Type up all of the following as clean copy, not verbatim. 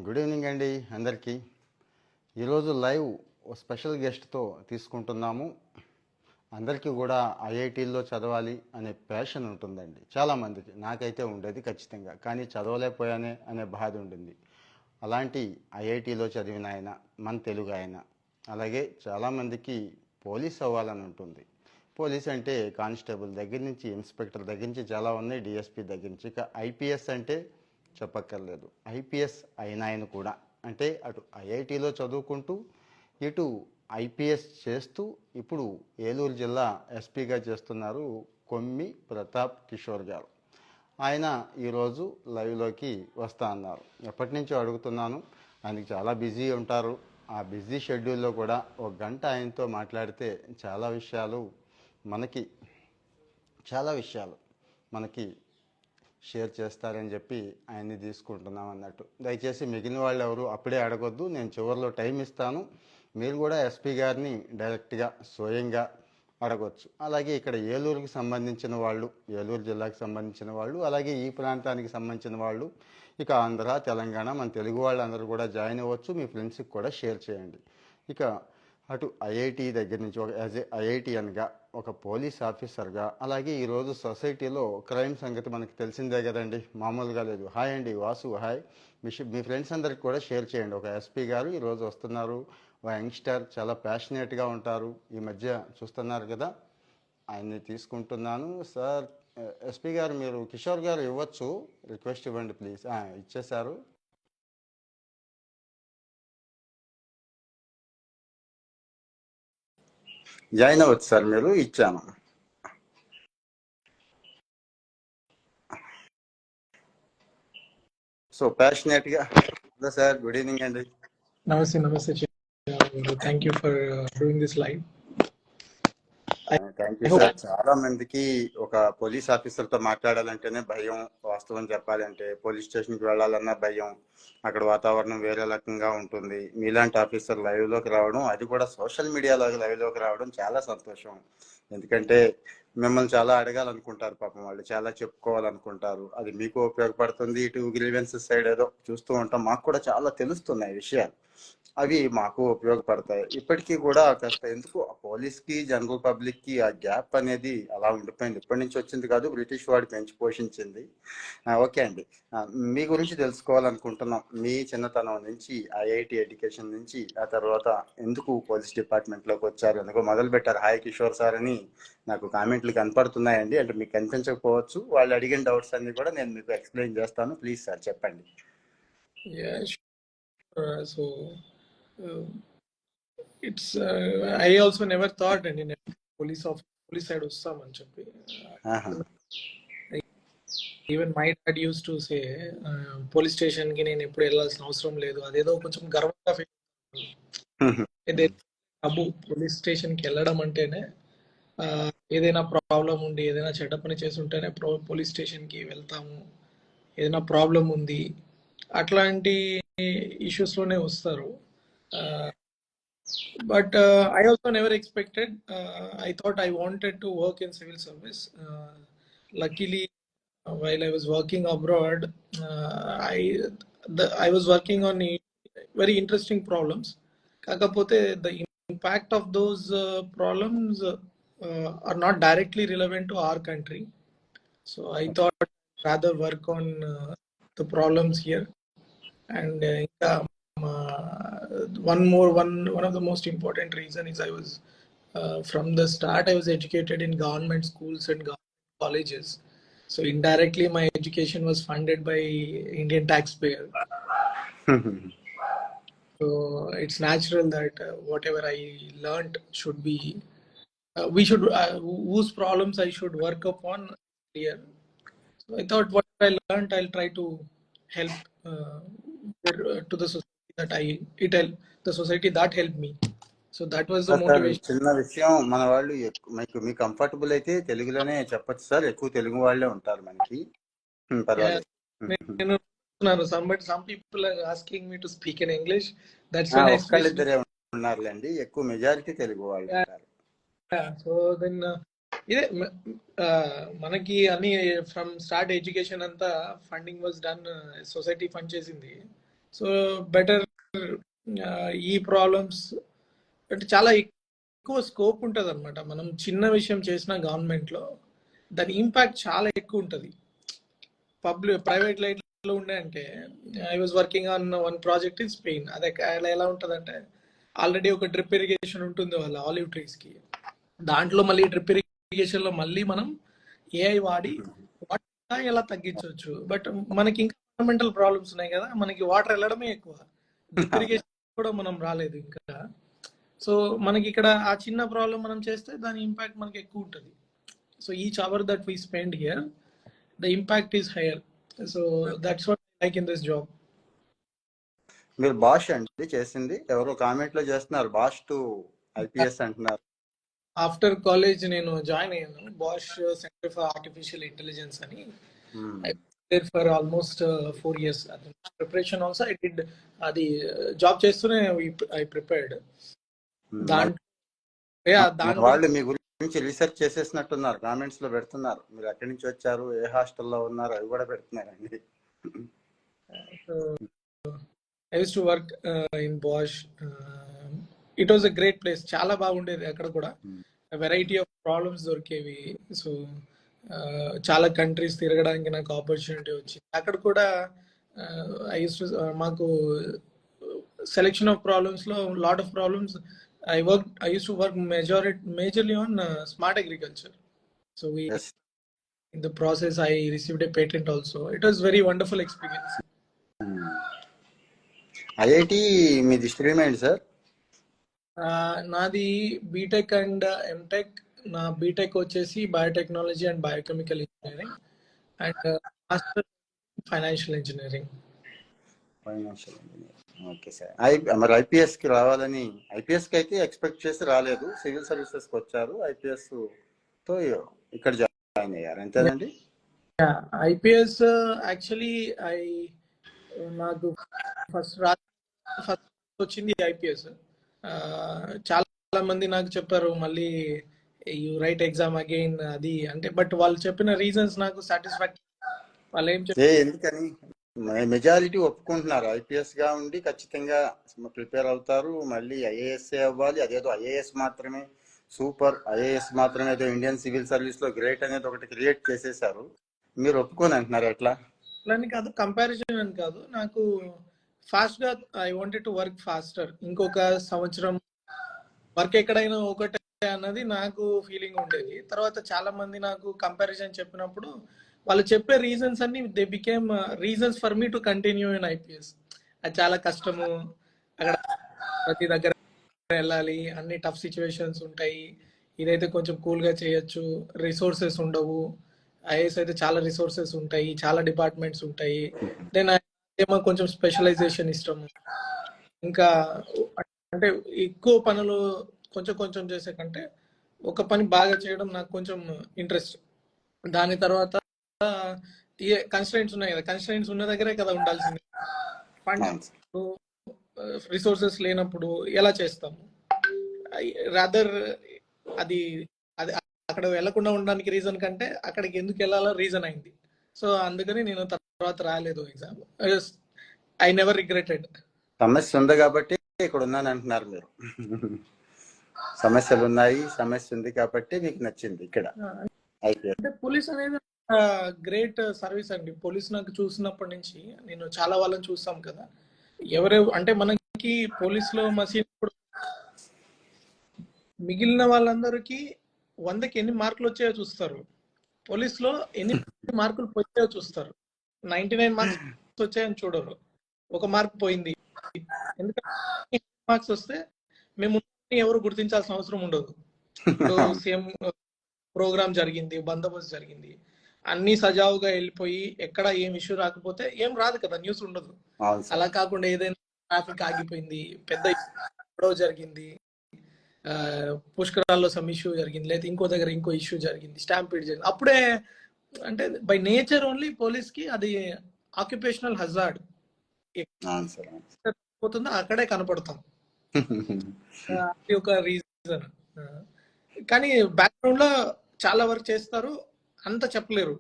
Good evening అండి అందరికీ. ఈరోజు లైవ్ స్పెషల్ గెస్ట్తో తీసుకుంటున్నాము. అందరికీ కూడా ఐఐటీల్లో చదవాలి అనే ప్యాషన్ ఉంటుందండి చాలామందికి. నాకైతే ఉండేది ఖచ్చితంగా, కానీ చదవలేకపోయానే అనే బాధ ఉండింది. అలాంటి ఐఐటీలో చదివిన ఆయన మన తెలుగు ఆయన. అలాగే చాలామందికి పోలీస్ అవ్వాలని ఉంటుంది. పోలీస్ అంటే కానిస్టేబుల్ దగ్గర నుంచి, ఇన్స్పెక్టర్ దగ్గర నుంచి చాలా ఉన్నాయి, డిఎస్పీ దగ్గర నుంచి. ఇక ఐపీఎస్ అంటే చెప్పక్కర్లేదు. ఐపీఎస్ అయిన ఆయన కూడా అంటే అటు ఐఐటీలో చదువుకుంటూ ఇటు ఐపీఎస్ చేస్తూ ఇప్పుడు ఏలూరు జిల్లా ఎస్పీగా చేస్తున్నారు కొమ్మి ప్రతాప్ కిషోర్ గారు. ఆయన ఈరోజు లైవ్లోకి వస్తా అన్నారు. ఎప్పటి నుంచో అడుగుతున్నాను. ఆయనకి చాలా బిజీ ఉంటారు. ఆ బిజీ షెడ్యూల్లో కూడా ఒక గంట ఆయనతో మాట్లాడితే చాలా విషయాలు మనకి షేర్ చేస్తారని చెప్పి ఆయన్ని తీసుకుంటున్నాం అన్నట్టు. దయచేసి మిగిలిన వాళ్ళు ఎవరు అప్పుడే అడగొద్దు, నేను చివరిలో టైం ఇస్తాను. మీరు కూడా ఎస్పీ గారిని డైరెక్ట్గా స్వయంగా అడగొచ్చు. అలాగే ఇక్కడ ఏలూరుకి సంబంధించిన వాళ్ళు, ఏలూరు జిల్లాకు సంబంధించిన వాళ్ళు, అలాగే ఈ ప్రాంతానికి సంబంధించిన వాళ్ళు, ఇక ఆంధ్ర, తెలంగాణ, మన తెలుగు వాళ్ళందరూ కూడా జాయిన్ అవ్వచ్చు. మీ ఫ్రెండ్స్కి కూడా షేర్ చేయండి. ఇక అటు ఐఐటి దగ్గర నుంచి యాజ్ ఏ ఐఐటియన్గా, ఒక పోలీస్ ఆఫీసర్గా, అలాగే ఈరోజు సొసైటీలో క్రైమ్ సంగతి మనకి తెలిసిందే కదండి, మామూలుగా లేదు. హాయ్ అండి వాసు, హాయ్. మీ ఫ్రెండ్స్ అందరికి కూడా షేర్ చేయండి. ఒక ఎస్పీ గారు ఈరోజు వస్తున్నారు. ఒక యంగ్స్టర్, చాలా ప్యాషనేట్గా ఉంటారు. ఈ మధ్య చూస్తున్నారు కదా, ఆయన్ని తీసుకుంటున్నాను. సార్ ఎస్పీ గారు, మీరు కిషోర్ గారు ఇవ్వచ్చు, రిక్వెస్ట్ ఇవ్వండి ప్లీజ్. ఇచ్చేశారు. జాయిన్ అవ్వచ్చు సార్, మీరు ఇచ్చాను. సో ప్యాషనేట్గా. హలో సార్, గుడ్ ఈవినింగ్ అండి. Namaste. Thank you for doing this live. Thank you sir. చాలా మందికి ఒక పోలీస్ ఆఫీసర్తో మాట్లాడాలంటేనే భయం. వాస్తవం చెప్పాలంటే పోలీస్ స్టేషన్కి వెళ్ళాలన్నా భయం. అక్కడ వాతావరణం వేరే రకంగా ఉంటుంది. మీలాంటి ఆఫీసర్ లైవ్లోకి రావడం, అది కూడా సోషల్ మీడియాలో లైవ్లోకి రావడం చాలా సంతోషం. ఎందుకంటే మిమ్మల్ని చాలా అడగాలనుకుంటారు పాపం వాళ్ళు, చాలా చెప్పుకోవాలనుకుంటారు. అది మీకు ఉపయోగపడుతుంది. ఇటు గ్రీవెన్సెస్ సైడ్ ఏదో చూస్తూ ఉంటాం, మాకు కూడా చాలా తెలుస్తున్నాయి విషయాలు, అవి మాకు ఉపయోగపడతాయి. ఇప్పటికీ కూడా కాస్త ఎందుకు పోలీస్కి జనరల్ పబ్లిక్కి ఆ గ్యాప్ అనేది అలా ఉండిపోయింది. ఇప్పటి నుంచి వచ్చింది కాదు, బ్రిటిష్ వాడు పెంచి పోషించింది. ఓకే అండి, మీ గురించి తెలుసుకోవాలనుకుంటున్నాం. మీ చిన్నతనం నుంచి, ఐఐటి ఎడ్యుకేషన్ నుంచి, ఆ తర్వాత ఎందుకు పోలీస్ డిపార్ట్మెంట్లోకి వచ్చారు, ఎందుకో మొదలు పెట్టారు. హాయ్ కిషోర్ సార్ అని నాకు కామెంట్లు కనపడుతున్నాయండి. అంటే మీకు కనిపించకపోవచ్చు, వాళ్ళు అడిగిన డౌట్స్ అన్ని కూడా నేను మీకు ఎక్స్ప్లెయిన్ చేస్తాను. ప్లీజ్ సార్ చెప్పండి. It's I also never thought and in police side వస్తామని చెప్పి. Even my dad use to say police station కి నేను ఎప్పుడు వెళ్ళాల్సిన అవసరం లేదు, అదేదో కొంచెం గర్వంగా అబ్బు పోలీస్ స్టేషన్ కి వెళ్ళడం అంటేనే ఏదైనా ప్రాబ్లం ఉండి, ఏదైనా చెడ్డ పని చేసి ఉంటేనే పోలీస్ స్టేషన్ కి వెళ్తాము, ఏదైనా ప్రాబ్లం ఉంది అట్లాంటి ఇష్యూస్ లోనే వస్తారు. But I also never expected. I thought I wanted to work in civil service. Luckily, while I was working abroad, I was working on very interesting problems. Kakapote, the impact of those problems are not directly relevant to our country. So I thought I'd rather work on the problems here. And one of the most important reason is I was from the start I was educated in government schools and government colleges, so indirectly my education was funded by Indian taxpayer. So it's natural that whatever I learned should be whose problems I should work upon here. So I thought what I learned I'll try to help to the society the society that helped me. So that was the motivation. చిన్న విషయం, మన వాళ్ళు మీకు comfortable అయితే తెలుగులోనే చెప్పచ్చు sir, ఎక్కువ తెలుగు వాళ్ళే ఉంటారు మనకి. పర్వాలేదు. Some people are asking me to speak in English. That's when I ఒక్కళ్ళిద్దరే ఉన్నారులేండి, ఎక్కువ మెజారిటీ తెలుగు వాళ్ళు ఉంటారు. So then మనకి అన్ని ఫ్రమ్ స్టార్ట్ ఎడ్యుకేషన్ అంతా funding was done, society fund చేసింది. సో బెటర్ ఈ ప్రాబ్లమ్స్ అంటే చాలా ఎక్కువ స్కోప్ ఉంటుంది అనమాట. మనం చిన్న విషయం చేసిన గవర్నమెంట్లో దాని ఇంపాక్ట్ చాలా ఎక్కువ ఉంటుంది. ప్రైవేట్ లైట్లో ఉండే అంటే I was working on one project in Spain. అదే అలా ఎలా ఉంటుంది అంటే ఆల్రెడీ ఒక డ్రిప్ ఇరిగేషన్ ఉంటుంది వాళ్ళ ఆలివ్ ట్రీస్కి. దాంట్లో మళ్ళీ డ్రిప్ ఇరిగేషన్లో మళ్ళీ మనం ఏఐ వాడి వాటర్ ఎలా తగ్గించవచ్చు. బట్ మనకి ఇంకా ఫండమెంటల్ ప్రాబ్లమ్స్ ఉన్నాయి కదా, మనకి వాటర్ వెళ్ళడమే ఎక్కువ, డ్రిప్ ఇరిగేషన్ కూడా మనం రాలేదు ఇంకా. సో మనకి ఇక్కడ ఆ చిన్న ప్రాబ్లం మనం చేస్తే దాని ఇంపాక్ట్ మనకి ఎక్కువ ఉంటుంది. So each hour that we spend here the impact is higher. So that's what I like in this job. మీరు బాష్ అండి చేసింది? ఎవరో కామెంట్ లో చేస్తున్నారు బాష్ టు ఐపీఎస్ అంటున్నారు. ఆఫ్టర్ కాలేజ్ నేను జాయిన్ అయ్యాను Bosch center for artificial intelligence అని. For almost 4 years preparation also I did. అది జాబ్ చేస్తూనే ఐ ప్రిపేర్డ్. వాళ్ళు మీ గురించి రీసెర్చ్ చేసేసినట్టున్నారు, కామెంట్స్ లో పెడుతున్నారు. మీరు ఎక్కడి నుంచి వచ్చారు, ఏ హాస్టల్లో ఉన్నారు, అవి కూడా పెడుతున్నారండి. I used to work in Bosch. It was a great place. చాలా బాగుండేది అక్కడ కూడా. వెరైటీ ఆఫ్ ప్రాబ్లమ్స్ దొరికేవి. సో చాలా కంట్రీస్ తిరగడానికి నాకు ఆపర్చునిటీ వచ్చింది. అక్కడ కూడా మాకు సెలెక్షన్ ఆఫ్ ప్రాబ్లమ్స్ లో lot of problems I used to work majorly on smart agriculture. So in the process I received a patent also. It was very wonderful experience. IIT మీది stream ఏంటి sir? నాది BTech and MTech. నా BTech వచ్చేసి biotechnology and biochemical engineering and master financial engineering. Okay sir. మరి IPS కి రావాలని, IPS కి అయితే ఎక్స్పెక్ట్ చేసి రాలేదు, సివిల్ సర్వీసెస్ కి వచ్చారు, ఐపీఎస్ తో ఇక్కడ జాయిన్ అయ్యారు అంతేనండి? ఐపీఎస్ యాక్చువల్లీ నాకు ఫస్ట్ వచ్చింది ఐపీఎస్. చాలా మంది నాకు చెప్పారు మళ్ళీ యూ రైట్ ఎగ్జామ్ అగైన్ అది అంటే, బట్ వాళ్ళు చెప్పిన రీజన్స్ నాకు సాటిస్ఫాక్టరీ. వాళ్ళు ఏం చెప్పారు, ఎందుకని మెజారిటీ ఒప్పుకుంటున్నారు ఐపీఎస్ గా ఉండి ఖచ్చితంగా ప్రిపేర్ అవుతారు, మళ్ళీ ఐఏఎస్ అవ్వాలి, అదేదో ఐఏఎస్ మాత్రమే సూపర్, ఐఏఎస్ మాత్రమే ఏదో ఇండియన్ సివిల్ సర్వీస్ లో గ్రేట్ అనేది ఒకటి క్రియేట్ చేసేసారు. మీరు ఒప్పుకొని అంటున్నారు ఎట్లా? అని కాదు, కంపారిజన్ అని కాదు, నాకు ఫాస్ట్ గా I wanted to work faster. ఇంకొక సంవత్సరం వర్క్ ఎక్కడైనా ఒకటే అన్నది నాకు ఫీలింగ్ ఉండేది. తర్వాత చాలా మంది నాకు కంపారిజన్ చెప్పినప్పుడు వాళ్ళు చెప్పే రీజన్స్ అన్ని they became reasons for me to continue in IPS. అది చాలా కష్టము, అక్కడ ప్రతి దగ్గర వెళ్ళాలి, అన్ని టఫ్ సిచ్యువేషన్స్ ఉంటాయి. ఇదైతే కొంచెం కూల్ గా చేయొచ్చు, రిసోర్సెస్ ఉండవు. ఐఏఎస్ అయితే చాలా రిసోర్సెస్ ఉంటాయి, చాలా డిపార్ట్మెంట్స్ ఉంటాయి. దెన్ ఏమో కొంచెం స్పెషలైజేషన్ ఇష్టము. ఇంకా అంటే ఎక్కువ పనులు కొంచెం కొంచెం చేసే కంటే ఒక పని బాగా చేయడం నాకు కొంచెం ఇంట్రెస్ట్. దాని తర్వాత కన్స్ట్రైంట్స్ ఉన్నాయి కదా, కన్స్ట్రైంట్స్ ఉన్న దగ్గరే కదా ఉండాల్సింది. ఫండ్స్ రిసోర్సెస్ లేనప్పుడు ఎలా చేస్తాము? రాదర్ అది అది అక్కడ వెళ్లకుండా ఉండడానికి రీజన్ కంటే అక్కడికి ఎందుకు వెళ్ళాలో రీజన్ అయింది. సో అందుకని నేను తర్వాత రాలేదు ఎగ్జామ్. I never regretted. సమస్య ఉంది కాబట్టి ఇక్కడ ఉన్నాను అంటున్నారు మీరు. సమస్యలు ఉన్నాయి, సమస్య ఉంది కాబట్టి మీకు నచ్చింది ఇక్కడ. అంటే పోలీస్ అనేది గ్రేట్ సర్వీస్ అండి. పోలీస్ నాకు చూసినప్పటి నుంచి నేను చాలా వాళ్ళని చూస్తాం కదా, అంటే మనకి పోలీస్ లో మసీన్ మిగిలిన వాళ్ళందరికీ 100కి ఎన్ని మార్కులు వచ్చాయో చూస్తారు, పోలీస్ లో ఎన్ని మార్కులు పోయాయో చూస్తారు. 99 మార్క్స్ వచ్చాయని చూడరు, ఒక మార్క్ పోయింది. ఎందుకంటే మార్క్స్ వస్తే మేము ఎవరు గుర్తించాల్సిన అవసరం ఉండదు. సేమ్ ప్రోగ్రామ్ జరిగింది, బందోబస్తు జరిగింది, అన్ని సజావుగా వెళ్ళిపోయి ఎక్కడ ఏం ఇష్యూ రాకపోతే ఏం రాదు కదా, న్యూస్ ఉండదు. అలా కాకుండా ఏదైనా ట్రాఫిక్ ఆగిపోయింది, పెద్ద గొడవ జరిగింది, పుష్కరాల్లో సమ్ ఇష్యూ జరిగింది, లేదా ఇంకో దగ్గర ఇంకో ఇష్యూ జరిగింది, స్టాంపీడ్ జరిగింది, అప్పుడే అంటే బై నేచర్ ఓన్లీ పోలీస్ కి అది ఆక్యుపేషనల్ హజార్డ్ పోతుందో అక్కడే కనపడతాం. అది ఒక రీజన్. కానీ బ్యాక్గ్రౌండ్ లో చాలా వర్క్ చేస్తారు, అంత చెప్పలేరు.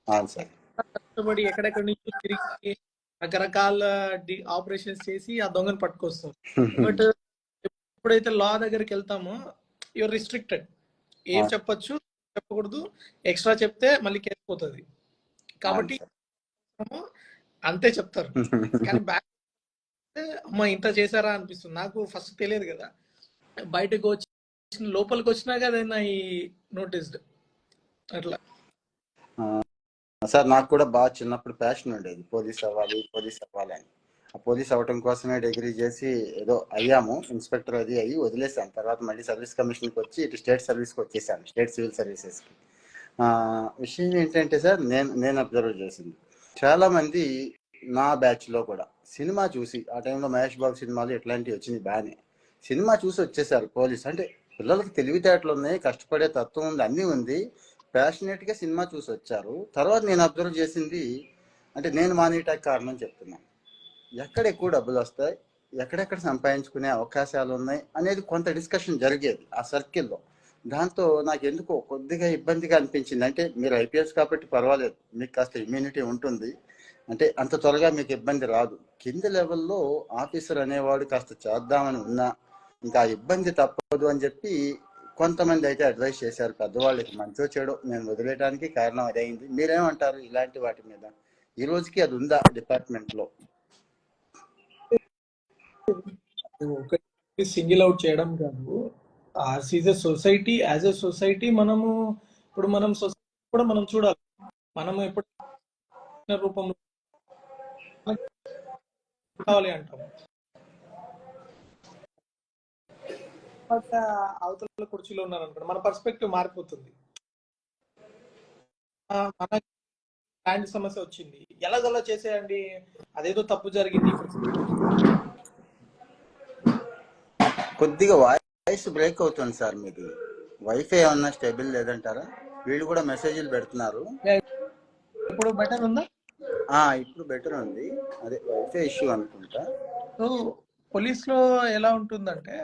కష్టపడి ఎక్కడెక్కడి నుంచి తిరిగి రకరకాల ఆపరేషన్స్ చేసి ఆ దొంగను పట్టుకొస్తారు. బట్ ఎప్పుడైతే లా దగ్గరికి వెళ్తామో యూఆర్ రిస్ట్రిక్టెడ్. ఏం అవును చెప్పొచ్చు, చెప్పకూడదు. ఎక్స్ట్రా చెప్తే మళ్ళీ కేసు పోతుంది. అవును కాబట్టి సార్. అంతే చెప్తారు. కానీ బ్యాక్ అమ్మ ఇంత చేశారా అనిపిస్తుంది. నాకు ఫస్ట్ తెలియదు కదా, బయటకు వచ్చి లోపలికి వచ్చినా కదా ఈ నోటీస్డ్ అట్లా. సార్ నాకు కూడా బాగా చిన్నప్పుడు ప్యాషన్ ఉండేది, పోలీస్ అవ్వాలి పోలీస్ అవ్వాలి అని. ఆ పోలీస్ అవ్వటం కోసమే డిగ్రీ చేసి ఏదో అయ్యాము, ఇన్స్పెక్టర్ అది అయ్యి వదిలేసాను. తర్వాత మళ్ళీ సర్వీస్ కమిషన్కి వచ్చి ఇటు స్టేట్ సర్వీస్కి వచ్చేసాను, స్టేట్ సివిల్ సర్వీసెస్కి. విషయం ఏంటంటే సార్, నేను అబ్జర్వ్ చేసింది చాలామంది నా బ్యాచ్లో కూడా సినిమా చూసి, ఆ టైంలో మహేష్ బాబు సినిమాలు ఇట్లాంటివి వచ్చినాయి బాగానే, సినిమా చూసి వచ్చేసారు పోలీస్ అంటే. పిల్లలకు తెలివితేటలు ఉన్నాయి, కష్టపడే తత్వం ఉంది, అన్నీ ఉంది, ప్యాషనేట్గా సినిమా చూసి వచ్చారు. తర్వాత నేను అబ్జర్వ్ చేసింది అంటే, నేను మానేయటానికి కారణం చెప్తున్నాను, ఎక్కడ ఎక్కువ డబ్బులు వస్తాయి, ఎక్కడెక్కడ సంపాదించుకునే అవకాశాలు ఉన్నాయి అనేది కొంత డిస్కషన్ జరిగేది ఆ సర్కిల్లో. దాంతో నాకు ఎందుకో కొద్దిగా ఇబ్బందిగా అనిపించింది. అంటే మీరు ఐపీఎస్ కాబట్టి పర్వాలేదు, మీకు కాస్త ఇమ్యూనిటీ ఉంటుంది, అంటే అంత త్వరగా మీకు ఇబ్బంది రాదు. కింది లెవెల్లో ఆఫీసర్ అనేవాడు కాస్త చేద్దామని ఉన్నా ఇంకా ఇబ్బంది తప్పదు అని చెప్పి కొంతమంది అయితే అడ్వైస్ చేశారు పెద్దవాళ్ళకి. మంచో చెడో నేను వదిలేయడానికి కారణం అదైంది. మీరేమంటారు ఇలాంటి వాటి మీద? ఈ రోజుకి అది ఉందా డిపార్ట్మెంట్లో? ఒకటి సింగిల్ అవుట్ చేయడం కాదు. సొసైటీ, యాజ్ ఎ సొసైటీ మనము ఇప్పుడు మనం సొసైటీ కూడా మనం చూడాలి. మనము ఎప్పుడు రూపంలో కావాలి అంటాము, బట్ అవతల కుర్చీలో ఉన్నారనుకోండి మన పర్స్పెక్టివ్ మారిపోతుంది. మన ల్యాండ్ సమస్య వచ్చింది, ఎలాగోలా చేసేయండి, అదేదో తప్పు జరిగింది. కొద్దిగా వాయిస్ బ్రేక్ అవుతుంది సార్ మీది. వైఫై ఏమన్నా స్టేబుల్ లేదంటారా? వీళ్ళు కూడా మెసేజ్లు పెడుతున్నారు. ఇప్పుడు బెటర్ ఉందా? ఇప్పుడు బెటర్ ఉంది, అదే వైఫై ఇష్యూ అనుకుంటా. సో పోలీస్ లో ఎలా ఉంటుందంటే,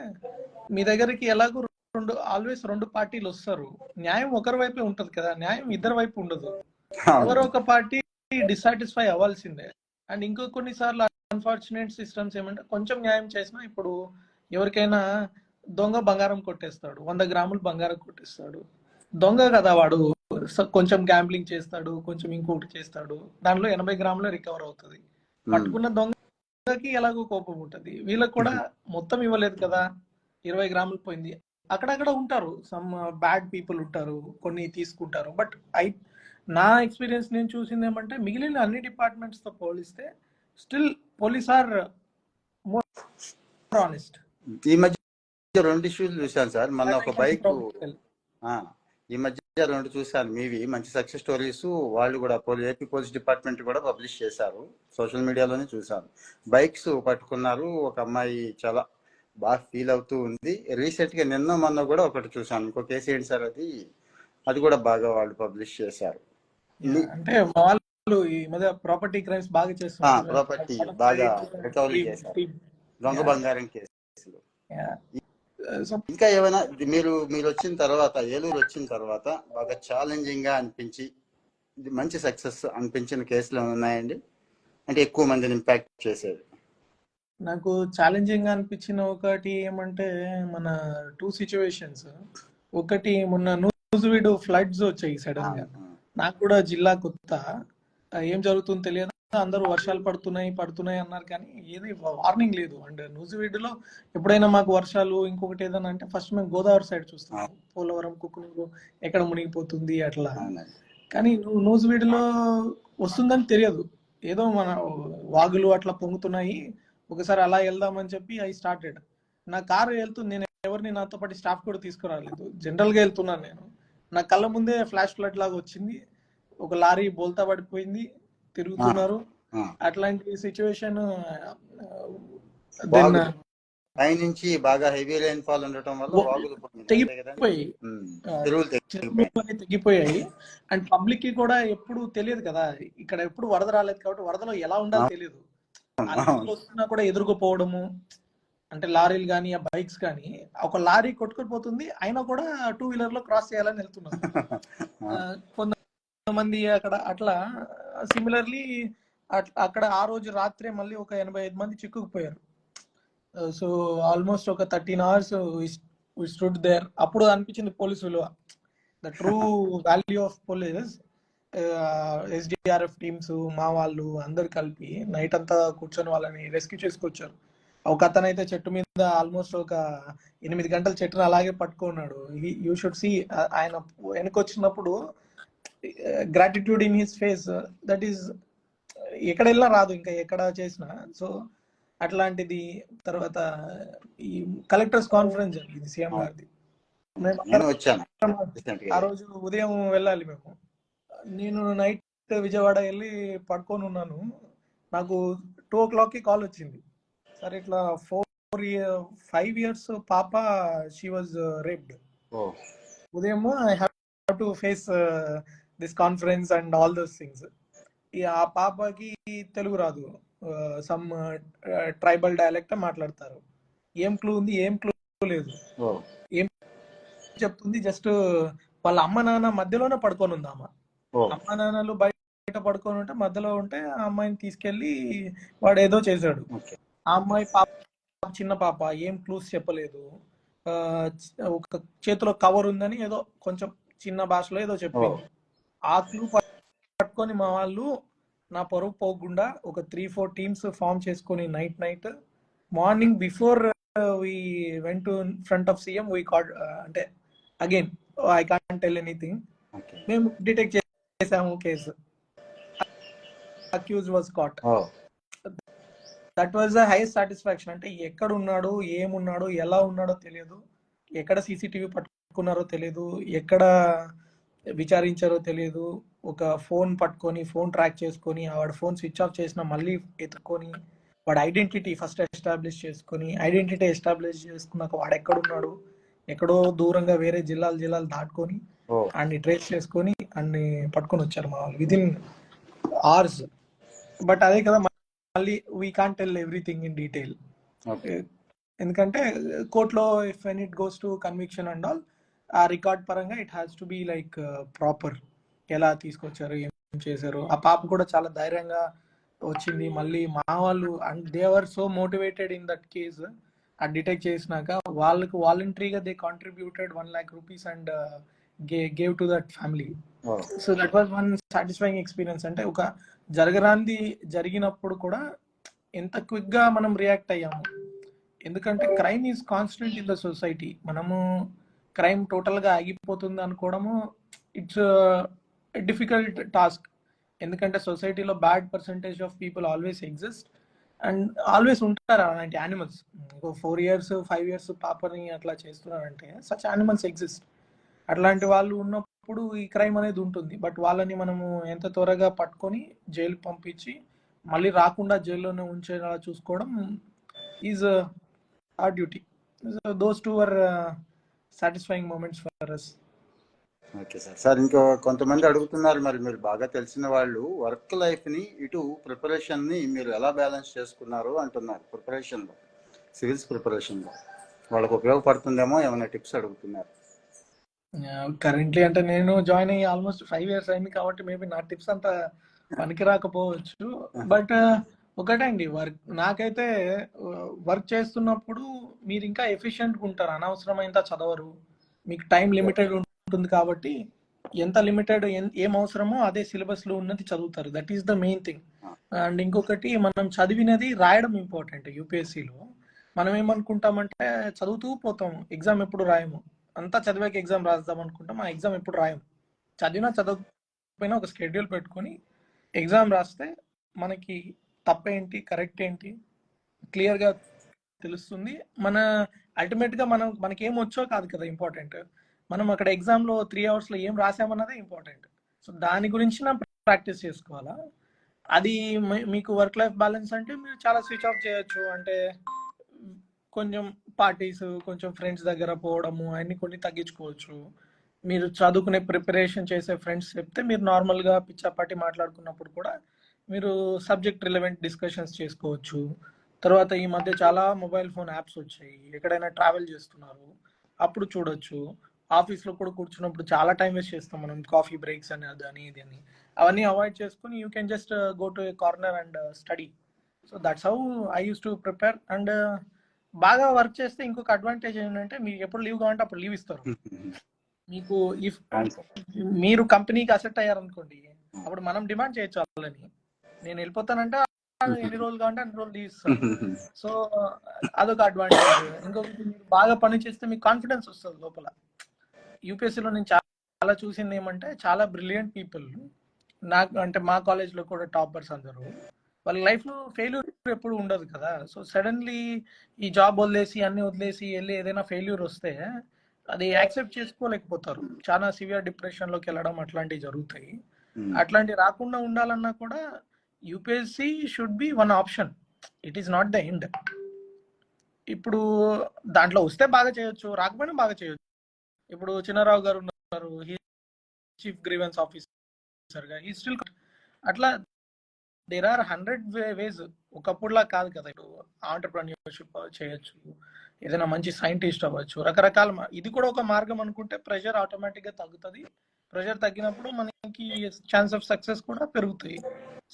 మీ దగ్గరికి ఎలాగో ఆల్వేస్ రెండు పార్టీలు వస్తారు. న్యాయం ఒకరి వైపే ఉంటది కదా, న్యాయం ఇద్దరి వైపు ఉండదు. ఎవరో ఒక పార్టీ డిసాటిస్ఫై అవ్వాల్సిందే. అండ్ ఇంకో కొన్నిసార్లు అన్ఫార్చునేట్ సిస్టమ్స్ ఏమంటే, కొంచెం న్యాయం చేసినా ఇప్పుడు ఎవరికైనా దొంగ బంగారం కొట్టేస్తాడు, 100 గ్రాములు బంగారం కొట్టేస్తాడు. దొంగ కదా వాడు, కొంచెం గ్యాంబ్లింగ్ చేస్తాడు, కొంచెం ఇంకొకటి చేస్తాడు, దాంట్లో 80 గ్రాములు రికవర్ అవుతుంది. పట్టుకున్న దొంగకి ఎలాగో కోపం ఉంటది, వీళ్ళకి కూడా మొత్తం ఇవ్వలేదు కదా, 20 గ్రాములు పోయింది. అక్కడక్కడ ఉంటారు, సమ్ బ్యాడ్ పీపుల్ ఉంటారు, కొన్ని తీసుకుంటారు. బట్ నా ఎక్స్పీరియన్స్ నేను చూసింది ఏమంటే, మిగిలిన అన్ని డిపార్ట్మెంట్స్ తో పోలిస్తే still police are more honest. ఈ మధ్య 2 ఇష్యూలు చూశాను సార్. మొన్న ఒక బైక్, ఈ మధ్య 2 చూశాను మీవి మంచి సక్సెస్ స్టోరీస్. వాళ్ళు కూడా ఏపీ పోలీస్ డిపార్ట్మెంట్ కూడా పబ్లిష్ చేశారు, సోషల్ మీడియాలోనే చూశాను. బైక్స్ పట్టుకున్నారు, ఒక అమ్మాయి చాలా బాగా ఫీల్ అవుతూ ఉంది. రీసెంట్ గా నిన్న మొన్న కూడా ఒకటి చూశాను, ఇంకో కేసు ఏంటి సార్ అది కూడా బాగా వాళ్ళు పబ్లిష్ చేశారు. అంటే వాళ్ళు ఈ మధ్య ప్రాపర్టీ క్రైమ్స్ బాగా చేస్తున్నారు, ప్రాపర్టీ బాగా రికవరీ చేశారు, దొంగ బంగారం కేసులు. ఇంకా ఏమైనా మీరు వచ్చిన తర్వాత, ఏలూరు వచ్చిన తర్వాత బాగా ఛాలెంజింగ్ గా అనిపించి మంచి సక్సెస్ అనిపించిన కేసులు ఉన్నాయండి? అంటే ఎక్కువ మందిని ఇంపాక్ట్ చేసేది. నాకు ఛాలెంజింగ్ గా అనిపించిన ఒకటి ఏమంటే, మన 2 సిచ్యువేషన్స్. ఒకటి మొన్న నూజివీడు ఫ్లడ్స్ వచ్చాయి సడన్ గా. నాకు కూడా జిల్లా కొత్త, ఏం జరుగుతుందో తెలియదు. అందరూ వర్షాలు పడుతున్నాయి అన్నారు, కానీ ఏది వార్నింగ్ లేదు. అండ్ నూజివీడులో ఎప్పుడైనా మాకు వర్షాలు ఇంకొకటి ఏదైనా అంటే ఫస్ట్ మేము గోదావరి సైడ్ చూస్తాం, పోలవరం, కుక్కునూరు ఎక్కడ మునిగిపోతుంది అట్లా. కానీ నూజివీడులో వస్తుందని తెలియదు, ఏదో మన వాగులు అట్లా పొంగుతున్నాయి, ఒకసారి అలా వెళ్దామని చెప్పి ఐ స్టార్టెడ్. నా కారు వెళ్తుంది, నేను ఎవరిని నాతో పాటు స్టాఫ్ కూడా తీసుకురాలేదు, జనరల్ గా వెళ్తున్నాను నేను. నా కళ్ళ ముందే ఫ్లాష్ ఫ్లడ్ లాగా వచ్చింది, ఒక లారీ బోల్తా పడిపోయింది, తిరుగుతున్నారు. అట్లాంటి సిచ్యువేషన్. పైనుంచి బాగా హెవీ రైన్ ఫాల్ ఉండటం వల్ల వాగులు తెగిపోయాయి. అండ్ పబ్లిక్ కి కూడా ఎప్పుడు తెలియదు కదా, ఇక్కడ ఎప్పుడు వరద రాలేదు కాబట్టి వరదలో ఎలా ఉండాలో తెలియదు. వస్తున్నా కూడా ఎదురుకుపోవడము, అంటే లారీలు కానీ ఆ బైక్స్ కానీ, ఒక లారీ కొట్టుకుపోతుంది అయినా కూడా 2 వీలర్ లో క్రాస్ చేయాలని వెళ్తున్నారు కొంతమంది అక్కడ. అట్లా సిమిలర్లీ అక్కడ ఆ రోజు రాత్రే మళ్ళీ ఒక 85 మంది చిక్కుకుపోయారు. సో ఆల్మోస్ట్ ఒక 13 అవర్స్ వి స్టూడ్ దేర్. అప్పుడు అనిపించింది పోలీసు విలువ, the true value of police. SDRF teams మా వాళ్ళు అందరు కలిపి నైట్ అంతా కూర్చొని వాళ్ళని రెస్క్యూ చేసుకొచ్చారు. ఒక అతను అయితే చెట్టు మీద ఆల్మోస్ట్ ఒక 8 గంటలు చెట్టును అలాగే పట్టుకున్నాడు. యూ షుడ్ సి, ఆయన వెనకొచ్చినప్పుడు gratitude in his face, that is ఎక్కడ వెళ్ళినా రాదు ఇంకా ఎక్కడ చేసినా. సో అట్లాంటిది. తర్వాత ఈ కలెక్టర్స్ కాన్ఫరెన్స్ జరిగింది సీఎం గారిది. నేను వచ్చాను ఆ రోజు ఉదయం వెళ్ళాలి మేము. నేను నైట్ విజయవాడ వెళ్ళి పడుకొని ఉన్నాను. నాకు 2 o'clock కాల్ వచ్చింది, సార్ ఇట్లా 5 years పాప షీ వాజ్ రేప్డ్. ఉదయం I have to face this conference and all those things. ఆ పాపకి తెలుగు రాదు, సమ్ ట్రైబల్ డైలెక్ట్ మాట్లాడతారు. ఏం క్లూ ఉంది, ఏం క్లూ లేదు. ఏం చెప్తుంది, జస్ట్ వాళ్ళ అమ్మ నాన్న మధ్యలోనే పడుకొని ఉంది. అమ్మ నాన్నలు బయట పడుకొని ఉంటే మధ్యలో ఉంటే ఆ అమ్మాయిని తీసుకెళ్లి వాడు ఏదో చేశాడు. ఆ అమ్మాయి పాప, చిన్న పాప, ఏం క్లూస్ చెప్పలేదు. ఒక చేతిలో కవర్ ఉందని ఏదో కొంచెం చిన్న భాషలో ఏదో చెప్పింది. ఆ క్లూ పట్టుకొని మా వాళ్ళు నా పరువు పోకుండా ఒక 3-4 టీమ్స్ ఫామ్ చేసుకొని night morning before we went to front of CM we caught, అంటే again I can't tell anything, మేము డిటెక్ట్ చేసాము case. Accuse was caught. That was the highest satisfaction. అంటే ఎక్కడ ఉన్నాడు, ఏమున్నాడు, ఎలా ఉన్నాడో తెలియదు, ఎక్కడ సీసీటీవీ పట్టుకున్నారో తెలియదు, ఎక్కడ విచారించారో తెలియదు. ఒక ఫోన్ పట్టుకొని ఫోన్ ట్రాక్ చేసుకొని వాడు ఫోన్ స్విచ్ ఆఫ్ చేసిన మళ్ళీ ఎత్తుకొని వాడు ఐడెంటిటీ ఫస్ట్ ఎస్టాబ్లిష్ చేసుకొని, ఐడెంటిటీ ఎస్టాబ్లిష్ చేసుకున్నాక వాడు ఎక్కడున్నాడు, ఎక్కడో దూరంగా వేరే జిల్లాలు దాటుకొని అన్ని ట్రేస్ చేసుకొని అన్ని పట్టుకొని వచ్చారు మా వాళ్ళు విదిన్ అవర్స్. బట్ అదే కదా, మళ్ళీ we can't tell everything in detail. ఎందుకంటే కోర్టులో if when it goes to conviction and all, ఆ రికార్డ్ పరంగా it has to be like proper, ఎలా తీసుకొచ్చారు, ఏం చేశారు. ఆ పాప కూడా చాలా ధైర్యంగా వచ్చింది. మళ్ళీ మా వాళ్ళు and they are so motivated in that case. ఆ డిటెక్ట్ చేసినాక వాళ్ళకు వాలంటరీగా they contributed 1 lakh rupees and gave to that family. So that was one satisfying experience. అంటే ఒక జరిగినప్పుడు కూడా ఎంత క్విక్ గా మనం రియాక్ట్ అయ్యాము. ఎందుకంటే crime is constant in the society. మనము క్రైమ్ టోటల్ గా ఆగిపోతుంది అనుకోవడము ఇట్స్ డిఫికల్ట్ టాస్క్. ఎందుకంటే సొసైటీలో bad percentage of people always exist and always ఉంటారు అలాంటి యానిమల్స్. 4 years 5 years పాపని అట్లా చేస్తున్నారంటే సచ్ యానిమల్స్ ఎగ్జిస్ట్. అట్లాంటి వాళ్ళు ఉన్నప్పుడు ఈ క్రైమ్ అనేది ఉంటుంది. బట్ వాళ్ళని మనము ఎంత త్వరగా పట్టుకొని జైలు పంపించి మళ్ళీ రాకుండా జైల్లోనే ఉంచేలా చూసుకోవడం is our duty. So those two were satisfying moments for us. Okay sir. ఇంకో కొంతమంది అడుగుతున్నారు, మరి మీరు బాగా తెలిసిన వాళ్ళు వర్క్ లైఫ్ ని ఇటు ప్రిపరేషన్ ని మీరు ఎలా బ్యాలెన్స్ చేసుకున్నారు అంటున్నారు. ప్రిపరేషన్ లో, సివిల్స్ ప్రిపరేషన్ లో వాళ్ళకు ఉపయోగపడుతుందేమో ఏమైనా టిప్స్ అడుగుతున్నారు. కరెంట్లీ అంటే నేను జాయిన్ అయ్యి ఆల్మోస్ట్ 5 years అయింది కాబట్టి మేబీ నా టిప్స్ అంతా పనికి రాకపోవచ్చు. బట్ ఒకటే అండి, నాకైతే వర్క్ చేస్తున్నప్పుడు మీరు ఇంకా ఎఫిషియెంట్గా ఉంటారు. అనవసరమైనంత చదవరు. మీకు టైం లిమిటెడ్ ఉంటుంది కాబట్టి ఎంత లిమిటెడ్ ఏం అవసరమో అదే సిలబస్ లో ఉన్నది చదువుతారు. That is the main thing. And ఇంకొకటి, మనం చదివినది రాయడం ఇంపార్టెంట్. యూపీఎస్సీలో మనం ఏమనుకుంటామంటే చదువుతూ పోతాం, ఎగ్జామ్ ఎప్పుడు రాయము. అంతా చదివాక ఎగ్జామ్ రాద్దాం అనుకుంటాం, ఆ ఎగ్జామ్ ఎప్పుడు రాయం. చదవకపోయినా ఒక షెడ్యూల్ పెట్టుకొని ఎగ్జామ్ రాస్తే మనకి తప్పేంటి కరెక్ట్ ఏంటి క్లియర్గా తెలుస్తుంది. మన అల్టిమేట్గా మనకి ఏం వచ్చో కాదు కదా ఇంపార్టెంట్, మనం అక్కడ ఎగ్జామ్లో 3 hours ఏం రాసామన్నదే ఇంపార్టెంట్. సో దాని గురించి నా ప్రాక్టీస్ చేసుకోవాలా. అది మీకు వర్క్ లైఫ్ బ్యాలెన్స్ అంటే మీరు చాలా స్విచ్ ఆఫ్ చేయొచ్చు. అంటే కొంచెం పార్టీస్, కొంచెం ఫ్రెండ్స్ దగ్గర పోవడము అన్ని కొన్ని తగ్గించుకోవచ్చు. మీరు చదువుకునే ప్రిపరేషన్ చేసే ఫ్రెండ్స్ చెప్తే మీరు నార్మల్గా పిచ్చాపాటి మాట్లాడుకున్నప్పుడు కూడా మీరు సబ్జెక్ట్ రిలవెంట్ డిస్కషన్స్ చేసుకోవచ్చు. తర్వాత ఈ మధ్య చాలా మొబైల్ ఫోన్ యాప్స్ వచ్చాయి. ఎక్కడైనా ట్రావెల్ చేస్తున్నారు అప్పుడు చూడొచ్చు. ఆఫీస్లో కూడా కూర్చున్నప్పుడు చాలా టైం వేస్ట్ చేస్తాం మనం, కాఫీ బ్రేక్స్ అని అదని ఇది అని. అవన్నీ అవాయిడ్ చేసుకుని you can just go to A corner and study. So that's how I use to prepare. And బాగా వర్క్ చేస్తే ఇంకొక అడ్వాంటేజ్ ఏంటంటే మీకు ఎప్పుడు లీవ్ కావాలంటే అప్పుడు లీవ్ ఇస్తారు. మీకు ఇఫ్ మీరు కంపెనీకి అసెట్ అయ్యారనుకోండి, అప్పుడు మనం డిమాండ్ చేయొచ్చు వాళ్ళని, నేను వెళ్ళిపోతానంటే ఎన్ని రోజులు కావాలంటే అన్ని రోజులు లీవ్ ఇస్తారు. సో అదొక అడ్వాంటేజ్. ఇంకొకటి మీరు బాగా పని చేస్తే మీకు కాన్ఫిడెన్స్ వస్తుంది లోపల. యూపీఎస్సీలో నేను చాలా చూసింది ఏమంటే చాలా బ్రిలియంట్ పీపుల్, నాకు అంటే మా కాలేజ్లో కూడా టాపర్స్ అందరూ, వాళ్ళ లైఫ్లో ఫెయిల్యూర్ ఎప్పుడు ఉండదు కదా. సో సడన్లీ ఈ జాబ్ వదిలేసి అన్ని వదిలేసి వెళ్ళి ఏదైనా ఫెయిల్యూర్ వస్తే అది యాక్సెప్ట్ చేసుకోలేకపోతారు. చాలా సివియర్ డిప్రెషన్లోకి వెళ్ళడం అట్లాంటివి జరుగుతాయి. అట్లాంటివి రాకుండా ఉండాలన్నా కూడా UPSC should be one option, it is not the end. ఇప్పుడు దాంట్లో వస్తే బాగా చేయొచ్చు, రాకపోయినా బాగా చేయొచ్చు. ఇప్పుడు చిన్నారావు గారు ఉన్నారు, చీఫ్ గ్రీవెన్స్ ఆఫీసర్గా, ఈ స్టిల్ అట్లా దేర్ ఆర్ 100 వేస్. ఒకప్పుడులా కాదు కదా. ఇప్పుడు ఆంటర్ప్రెన్యూర్షిప్ చేయొచ్చు, ఏదైనా మంచి సైంటిస్ట్ అవ్వచ్చు, రకరకాల. ఇది కూడా ఒక మార్గం అనుకుంటే ప్రెషర్ ఆటోమేటిక్గా తగ్గుతుంది. ప్రెషర్ తగ్గినప్పుడు మనకి ఛాన్స్ ఆఫ్ సక్సెస్ కూడా పెరుగుతాయి.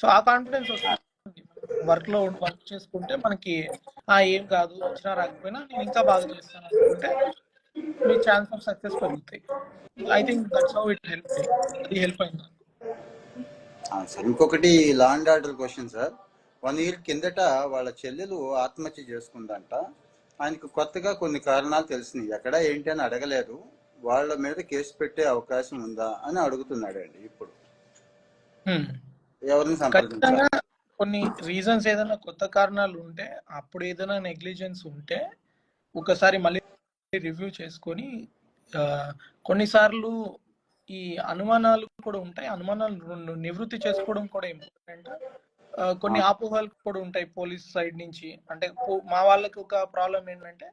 సో ఆ కాన్ఫిడెన్స్ వస్తుంది. వర్క్లో వర్క్ చేసుకుంటే మనకి ఏం కాదు, వచ్చినా రాకపోయినా నేను ఇంకా బాగా చేస్తాను అనుకుంటే మీ ఛాన్స్ ఆఫ్ సక్సెస్ పెరుగుతాయి. I think that's how it help. అది హెల్ప్ అయింది. సార్ ఇంకొకటి law and order question sir. 1 year కిందట వాళ్ళ చెల్లెలు ఆత్మహత్య చేసుకుందంట. ఆయనకు కొత్తగా కొన్ని కారణాలు తెలిసినాయి, ఎక్కడ ఏంటి అని అడగలేదు. వాళ్ళ మీద కేసు పెట్టే అవకాశం ఉందా అని అడుగుతున్నాడండి. ఇప్పుడు ఎవరిని సంప్రదించాలి? కొన్ని రీజన్స్ ఏదైనా కొత్త కారణాలు ఉంటే, అప్పుడు ఏదైనా నెగ్లిజెన్స్ ఉంటే ఒకసారి మళ్ళీ రివ్యూ చేసుకొని, కొన్నిసార్లు ఈ అనుమానాలు కూడా ఉంటాయి, అనుమానాలు నివృత్తి చేసుకోవడం కూడా ఇంపార్టెంట్. కొన్ని అపోహలు కూడా ఉంటాయి పోలీస్ సైడ్ నుంచి. అంటే మా వాళ్ళకి ఒక ప్రాబ్లం ఏంటంటే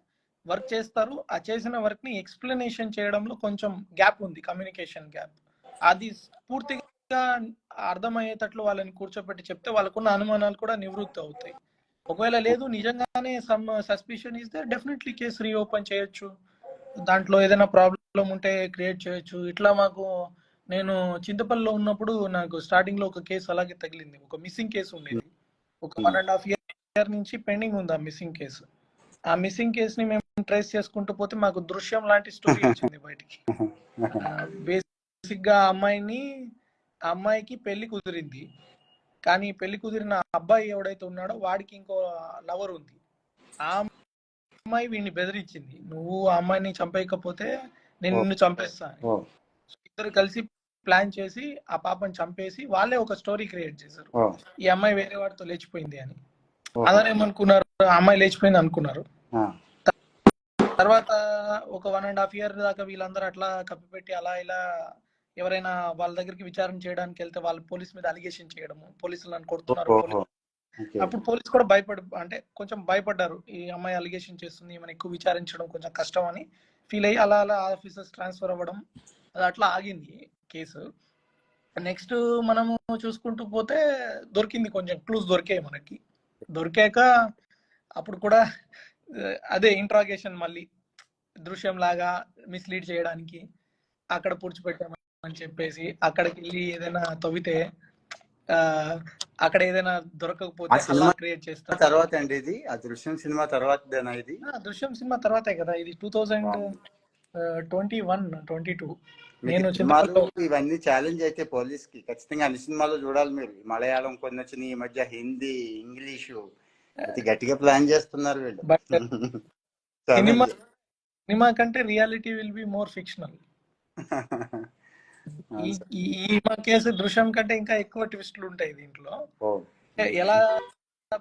వర్క్ చేస్తారు, ఆ చేసిన వర్క్ ని ఎక్స్ప్లెనేషన్ చేయడంలో కొంచెం గ్యాప్ ఉంది, కమ్యూనికేషన్ గ్యాప్. అది పూర్తిగా అర్థమయ్యేటట్లు వాళ్ళని కూర్చోబెట్టి చెప్తే వాళ్ళకున్న అనుమానాలు కూడా నివృత్తి అవుతాయి. ఒకవేళ లేదు నిజంగానే సమ్ సస్పిషన్ ఇస్తే డెఫినెట్లీ కేసు రీఓపెన్ చేయొచ్చు, దాంట్లో ఏదైనా ప్రాబ్లం ఉంటే క్రియేట్ చేయొచ్చు. ఇట్లా మాకు, నేను చింతపల్లిలో ఉన్నప్పుడు నాకు స్టార్టింగ్ లో ఒక కేసు అలాగే తగిలింది. ఒక మిస్సింగ్ కేసు ఉండేది, ఒక 1.5 year నుంచి పెండింగ్ ఉంది ఆ మిస్సింగ్ కేసు. ఆ మిస్సింగ్ కేసుని మేము ట్రేస్ చేసుకుంటూ పోతే మాకు దృశ్యం లాంటి స్టోరీ వచ్చింది బయటికి. బేసిక్ గా ఆ అమ్మాయికి పెళ్లి కుదిరింది, కానీ పెళ్లి కుదిరిన అబ్బాయి ఎవడైతే ఉన్నాడో వాడికి ఇంకో లవర్ ఉంది. ఆ అమ్మాయి వీడిని బెదిరించింది, నువ్వు ఆ అమ్మాయిని చంపేయకపోతే నేను నిన్ను చంపేస్తాను. ఇద్దరు కలిసి ప్లాన్ చేసి ఆ పాపని చంపేసి వాళ్ళే ఒక స్టోరీ క్రియేట్ చేశారు, ఈ అమ్మాయి వేరే వాడితో లేచిపోయింది అని. అందరూ ఏమనుకున్నారు, అమ్మాయి లేచిపోయింది అనుకున్నారు. తర్వాత ఒక 1.5 year దాకా వీళ్ళందరూ అట్లా కప్పిపెట్టి అలా ఇలా ఎవరైనా వాళ్ళ దగ్గరికి విచారణ చేయడానికి వెళ్తే వాళ్ళు పోలీస్ మీద అలిగేషన్ చేయడము, పోలీసులు నన్ను కొడుతున్నారు. అప్పుడు పోలీసు కూడా అంటే కొంచెం భయపడ్డారు, ఈ అమ్మాయి అలిగేషన్ చేస్తుంది, ఈమెను ఎక్కువ విచారించడం కొంచెం కష్టం అని ఫీల్ అయ్యి అలా అలా ఆఫీసర్స్ ట్రాన్స్ఫర్ అవ్వడం, అది అట్లా ఆగింది కేసు. నెక్స్ట్ మనము చూసుకుంటూ పోతే దొరికింది, కొంచెం క్లూస్ దొరికాయి మనకి. దొరికాక అప్పుడు కూడా అదే ఇంట్రాగేషన్, మళ్ళీ దృశ్యం లాగా మిస్లీడ్ చేయడానికి అక్కడ పూడ్చిపెట్టామని చెప్పేసి అక్కడికి వెళ్ళి ఏదైనా తవ్వితే అక్కడ ఏదైనా దొరకకపోతే అలా క్రియేట్ చేస్తారు. తర్వాత అండి ఇది ఆ దృశ్యం సినిమా తర్వాతదేనా? ఇది దృశ్యం సినిమా తర్వాతే కదా, ఇది 2021-22. నేను ఇవన్నీ ఛాలెంజ్ అయితే పోలీస్ కి ఖచ్చితంగా అన్ని సినిమాలు చూడాలి మీరు. మలయాళం కొన్ని వచ్చినాయి ఈ మధ్య, హిందీ, ఇంగ్లీషు, అతి గట్టిగా ప్లాన్ చేస్తున్నారు వీళ్ళు. సినిమా కంటే reality will be more fictional. ఈ కేసు దృశ్యం కంటే ఇంకా ఎక్కువ ట్విస్టులు ఉంటాయి దీంట్లో. ఎలా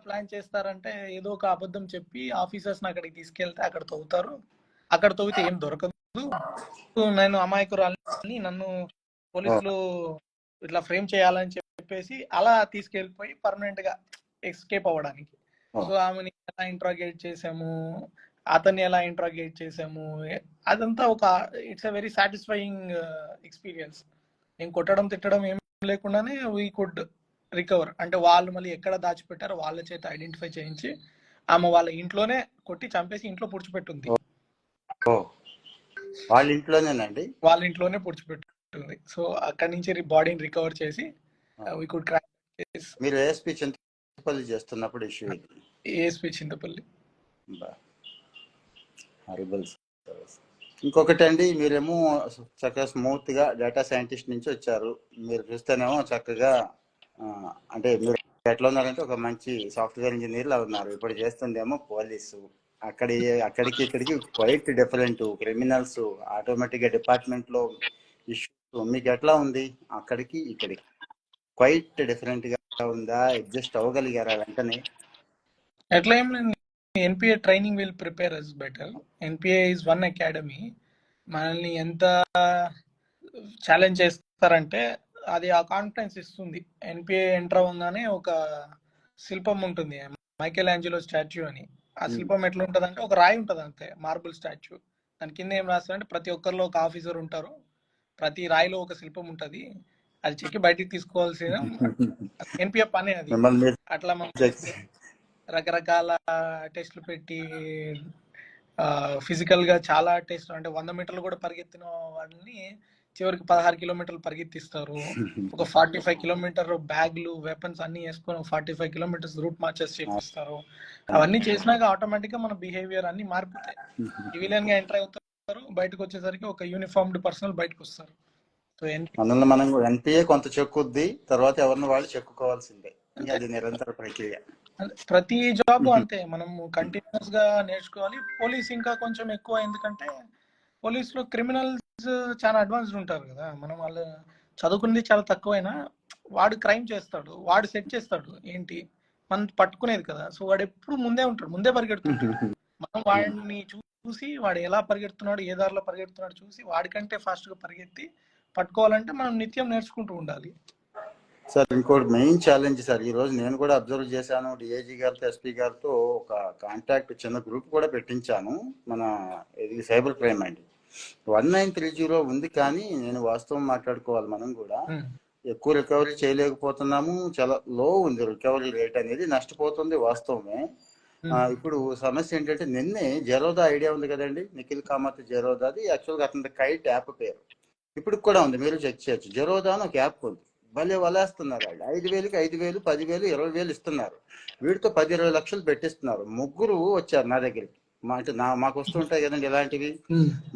ప్లాన్ చేస్తారంటే ఏదో ఒక అబద్ధం చెప్పి ఆఫీసర్స్ అక్కడికి తీసుకెళ్తే అక్కడ తవ్వుతారు, అక్కడ తవ్వితే ఏం దొరకదు, నేను అమాయకురాలని నన్ను పోలీసులు ఇట్లా ఫ్రేమ్ చేయాలని చెప్పేసి అలా తీసుకెళ్ళిపోయి పర్మనెంట్ గా ఎస్కేప్ అవ్వడానికి. సో ఆమెని ఎలా ఇంట్రాగేట్ చేసాము, అతన్ని ఎలా ఇంట్రాగేట్ చేసాము, అదంతా ఒక it's a very satisfying experience. నేను కొట్టడం తిట్టడం ఏం లేకుండానే వీ కుడ్ రికవర్. అంటే వాళ్ళు మళ్ళీ ఎక్కడ దాచిపెట్టారో వాళ్ళ చేత ఐడెంటిఫై చేయించి ఆమె వాళ్ళ ఇంట్లోనే కొట్టి చంపేసి ఇంట్లో పూడ్చిపెట్టుంది. వాళ్ళ ఇంట్లోనేనండి? వాళ్ళ ఇంట్లోనే పూడ్చిపెట్టుంది. సో అక్కడి నుంచి బాడీని రికవర్ చేసి we could crack that case. మీరు ఏఎస్పీ చింతపల్లి చేస్తున్నప్పుడు ఇష్యూ ఇది. ASP చింతపల్లి. హారిబుల్. ఇంకొకటి అండి, మీరేమో చక్కగా స్మూత్ గా డేటా సైంటిస్ట్ నుంచి వచ్చారు. మీరు చూస్తేనేమో చక్కగా అంటే మీరు ఎట్లా ఉన్నారంటే ఒక మంచి సాఫ్ట్వేర్ ఇంజనీర్ లా ఉన్నారు. ఇప్పుడు చేస్తుందేమో పోలీసు. అక్కడికి ఇక్కడికి క్వైట్ డిఫరెంట్. క్రిమినల్స్ ఆటోమేటిక్ గా డిపార్ట్మెంట్ లో ఇష్యూ మీకు ఎట్లా ఉంది? అక్కడికి ఇక్కడికి క్వైట్ డిఫరెంట్ గా ఉందా? అడ్జస్ట్ అవ్వగలిగారా వెంటనే? ఎట్లా ఏం లేదు, NPA training will prepare us better. NPA is one academy. మనల్ని ఎంత ఛాలెంజ్ చేస్తారంటే అది ఆ కాన్ఫిడెన్స్ ఇస్తుంది. ఎన్పిఏ ఎంటర్ అవ్వగానే ఒక శిల్పం ఉంటుంది, మైకేల్ ఆంజెలో స్టాచ్యూ అని. ఆ శిల్పం ఎట్లా ఉంటుంది అంటే ఒక రాయి ఉంటుంది అంతే, మార్బుల్ స్టాచ్యూ. దాని కింద ఏం రాస్తారంటే ప్రతి ఒక్కరిలో ఒక ఆఫీసర్ ఉంటారు, ప్రతి రాయిలో ఒక శిల్పం ఉంటుంది, అది చెక్కి బయటికి తీసుకోవాల్సిన ఎన్పిఏ పని అది. అట్లా మనం రకరకాల టెస్టులు పెట్టి ఫిజికల్ గా చాలా టెస్ట్, అంటే 100 మీటర్లు కూడా పరిగెత్తిన వాడిని చివరికి 16 కిలోమీటర్లు పరిగెత్తిస్తారు. ఒక 45 కిలోమీటర్ బ్యాగ్లు వెపన్స్ అన్ని వేసుకొని 45 కిలోమీటర్స్ రూట్ మార్చెస్ చేపిస్తారు. అవన్నీ చేసినాక ఆటోమేటిక్ గా మన బిహేవియర్ అన్ని మారిపోతాయి. సివిలియన్ గా ఎంటర్ అవుతారు, బయటకు వచ్చేసరికి ఒక యూనిఫార్మ్డ్ పర్సనల్ బయటకు వస్తారు. సో మనల్ని మనం ఎన్పిఏ కొంత చెక్కుద్ది, తర్వాత ఎవరిని వాళ్ళు చెక్కుకోవాల్సిందే. అది నిరంతర ప్రక్రియ. ప్రతి జాబ్ అంతే, మనం కంటిన్యూస్ గా నేర్చుకోవాలి. పోలీస్ ఇంకా కొంచెం ఎక్కువ, ఎందుకంటే పోలీస్ లో క్రిమినల్స్ చాలా అడ్వాన్స్డ్ ఉంటారు కదా. మనం వాళ్ళు చదువుకున్నది చాలా తక్కువైనా వాడు క్రైమ్ చేస్తాడు, వాడు సెట్ చేస్తాడు ఏంటి మనం పట్టుకునేది కదా. సో వాడు ఎప్పుడు ముందే ఉంటాడు, ముందే పరిగెడుతుంటాడు. మనం వాడిని చూసి వాడు ఎలా పరిగెడుతున్నాడు, ఏ దారిలో పరిగెడుతున్నాడు చూసి వాడికంటే ఫాస్ట్ గా పరిగెత్తి పట్టుకోవాలంటే మనం నిత్యం నేర్చుకుంటూ ఉండాలి. సార్ ఇంకోటి మెయిన్ ఛాలెంజ్ సార్, ఈ రోజు నేను కూడా అబ్జర్వ్ చేశాను. డిఐజీ గారితో ఎస్పీ గారితో ఒక కాంటాక్ట్ చిన్న గ్రూప్ కూడా పెట్టించాను. మన ఇది సైబర్ క్రైమ్ అండి. 1930 ఉంది, కానీ నేను వాస్తవం మాట్లాడుకోవాలి, మనం కూడా ఎక్కువ రికవరీ చేయలేకపోతున్నాము. చాలా లో ఉంది రికవరీ రేట్ అనేది, నష్టపోతుంది వాస్తవమే. ఇప్పుడు సమస్య ఏంటంటే, నిన్నే జెరోదా ఐడియా ఉంది కదండి, నిఖిల్ కామత్ జెరోదాది. యాక్చువల్గా అతని కైట్ యాప్ పేరు. ఇప్పుడు కూడా ఉంది, మీరు చెక్ చేయొచ్చు. జెరోదా అని ఒక యాప్ ఉంది, భలే వలేస్తున్నారు వాళ్ళు. 5,000కి 5,000, 10,000, 20,000 ఇస్తున్నారు. వీటితో 10-20 లక్షలు పెట్టిస్తున్నారు. ముగ్గురు వచ్చారు నా దగ్గరికి, అంటే మాకు వస్తుంటాయి కదండి ఇలాంటివి.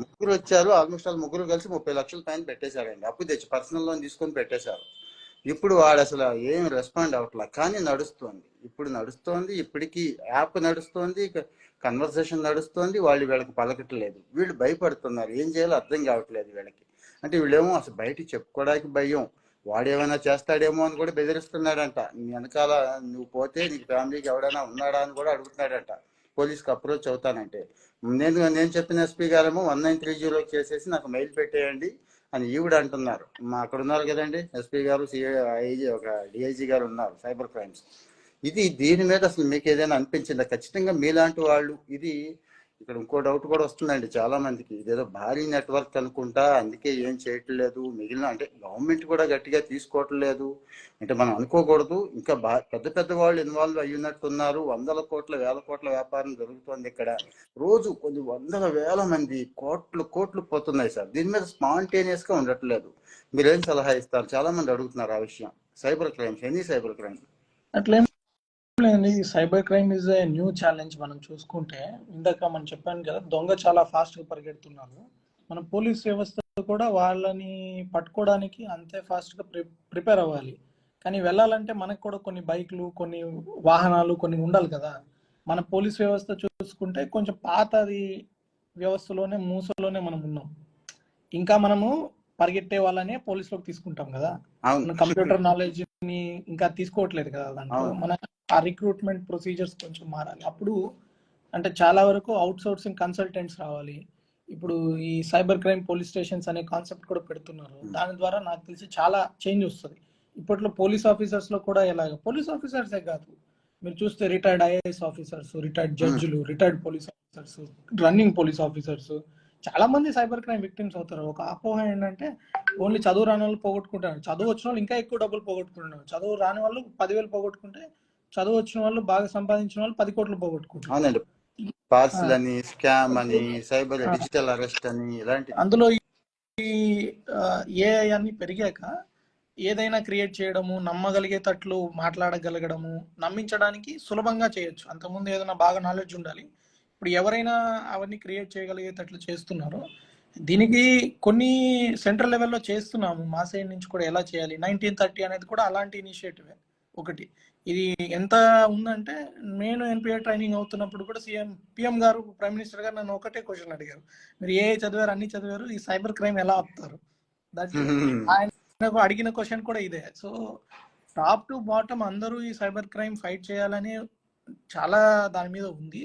ముగ్గురు వచ్చారు, ఆల్మోస్ట్ వాళ్ళు ముగ్గురు కలిసి 30 లక్షల పైన పెట్టేశారండి. అప్పు తెచ్చి పర్సనల్ లోన్ తీసుకొని పెట్టేశారు. ఇప్పుడు వాడు అసలు ఏం రెస్పాండ్ అవ్వట్లా, కానీ నడుస్తోంది. ఇప్పుడు నడుస్తోంది, ఇప్పటికీ యాప్ నడుస్తోంది, కన్వర్సేషన్ నడుస్తోంది. వాళ్ళు వీళ్ళకి పలకట్లేదు, వీళ్ళు భయపడుతున్నారు. ఏం చేయాలో అర్థం కావట్లేదు వీళ్ళకి. అంటే వీళ్ళేమో అసలు బయటికి చెప్పుకోవడానికి భయం, వాడేమైనా చేస్తాడేమో అని కూడా బెదిరిస్తున్నాడంట. నీ వెనకాల నువ్వు పోతే నీకు ఫ్యామిలీకి ఎవడైనా ఉన్నాడా అని కూడా అడుగుతున్నాడంట, పోలీస్కి అప్రోచ్ అవుతానంటే. నేను చెప్పిన ఎస్పీ గారేమో 1930 చేసేసి నాకు మెయిల్ పెట్టేయండి అని ఈవిడ అంటున్నారు. అక్కడ ఉన్నారు కదండి ఎస్పీ గారు, ఐజీ, ఒక డిఐజీ గారు ఉన్నారు సైబర్ క్రైమ్స్. దీని మీద అసలు మీకు ఏదైనా అనిపించిందా? ఖచ్చితంగా మీలాంటి వాళ్ళు ఇది ఇక్కడ ఇంకో డౌట్ కూడా వస్తుందండి చాలా మందికి, ఇదేదో భారీ నెట్వర్క్ అనుకుంటా, అందుకే ఏం చేయట్లేదు. మిగిలిన అంటే గవర్నమెంట్ కూడా గట్టిగా తీసుకోవట్లేదు అంటే మనం అనుకోకూడదు. ఇంకా పెద్ద పెద్ద వాళ్ళు ఇన్వాల్వ్ అయ్యున్నట్టున్నారు. 100 కోట్ల 1000 కోట్ల వ్యాపారం జరుగుతోంది ఇక్కడ. రోజు కొన్ని 100,000 మంది, కోట్లు పోతున్నాయి సార్. దీని మీద స్పాంటేనియస్ గా ఉండట్లేదు. మీరేం సలహా ఇస్తారు? చాలా మంది అడుగుతున్నారు ఆ విషయం. Cyber crimes, any cyber crime అట్లేం లేదు. Cyber crime is a new challenge. మనం చూసుకుంటే ఇందాక మనం చెప్పాను కదా, దొంగ చాలా ఫాస్ట్ గా పరిగెడుతున్నారు. మన పోలీస్ వ్యవస్థ కూడా వాళ్ళని పట్టుకోవడానికి అంతే ఫాస్ట్ గా ప్రిపేర్ అవ్వాలి. కానీ వెళ్ళాలంటే మనకు కూడా కొన్ని బైక్లు, కొన్ని వాహనాలు కొన్ని ఉండాలి కదా. మన పోలీస్ వ్యవస్థ చూసుకుంటే కొంచెం పాతది వ్యవస్థలోనే, మూసలోనే మనం ఉన్నాం. ఇంకా మనము పరిగెట్టే వాళ్ళనే పోలీసులోకి తీసుకుంటాం కదా. కంప్యూటర్ నాలెడ్జ్ ని ఇంకా తీసుకోవట్లేదు కదా దాంట్లో. మన ఆ రిక్రూట్మెంట్ ప్రొసీజర్స్ కొంచెం మారాలి. అప్పుడు అంటే చాలా వరకు అవుట్ సోర్సింగ్ కన్సల్టెంట్స్ రావాలి. ఇప్పుడు ఈ సైబర్ క్రైమ్ పోలీస్ స్టేషన్స్ అనే కాన్సెప్ట్ కూడా పెడుతున్నారు. దాని ద్వారా నాకు తెలిసి చాలా చేంజ్ వస్తుంది. ఇప్పట్లో పోలీస్ ఆఫీసర్స్ లో కూడా ఎలాగ, పోలీస్ ఆఫీసర్సే కాదు, మీరు చూస్తే రిటైర్డ్ ఐఏఎస్ ఆఫీసర్స్, రిటైర్డ్ జడ్జిలు, retired police officers, running police officers చాలా మంది సైబర్ క్రైమ్ విక్టిమ్స్ అవుతారు. ఒక అపోహ ఏంటంటే ఓన్లీ చదువు రాని వాళ్ళు పోగొట్టుకుంటారు, చదువు వచ్చిన వాళ్ళు ఇంకా ఎక్కువ డబ్బులు పోగొట్టుకుంటున్నారు. చదువు రాని వాళ్ళు 10,000 పోగొట్టుకుంటే చదువు వచ్చిన వాళ్ళు, బాగా సంపాదించిన వాళ్ళు 10 కోట్లు పోగొట్టుకుంటారు. పార్సల్ అని, స్కామ్ అని, సైబర్ డిజిటల్ అరెస్ట్ అని, ఇలాంటి. అందులో ఈ ఏఐ అన్ని పెరిగాక ఏదైనా క్రియేట్ చేయడము, నమ్మగలిగేటట్లు మాట్లాడగలగడము, నమ్మించడానికి సులభంగా చేయొచ్చు. అంతకుముందు ఏదైనా బాగా నాలెడ్జ్ ఉండాలి. ఇప్పుడు ఎవరైనా అవన్నీ క్రియేట్ చేయగలిగేటట్లు చేస్తున్నారు. దీనికి కొన్ని సెంట్రల్ లెవెల్లో చేస్తున్నాము. మా సైడ్ నుంచి కూడా ఎలా చేయాలి 1930 అనేది కూడా అలాంటి ఇనిషియేటివే ఒకటి. ఇది ఎంత ఉందంటే నేను ఎన్పిఏ ట్రైనింగ్ అవుతున్నప్పుడు కూడా పిఎం గారు, ప్రైమ్ మినిస్టర్ గారు నన్ను ఒకటే క్వశ్చన్ అడిగారు, మీరు ఏ చదివారు, అన్ని చదివారు, ఈ సైబర్ క్రైమ్ ఎలా ఆపుతారు? దట్ ఆయన అడిగిన క్వశ్చన్ కూడా ఇదే. సో టాప్ టు బాటమ్ అందరూ ఈ సైబర్ క్రైమ్ ఫైట్ చేయాలని చాలా దాని మీద ఉంది.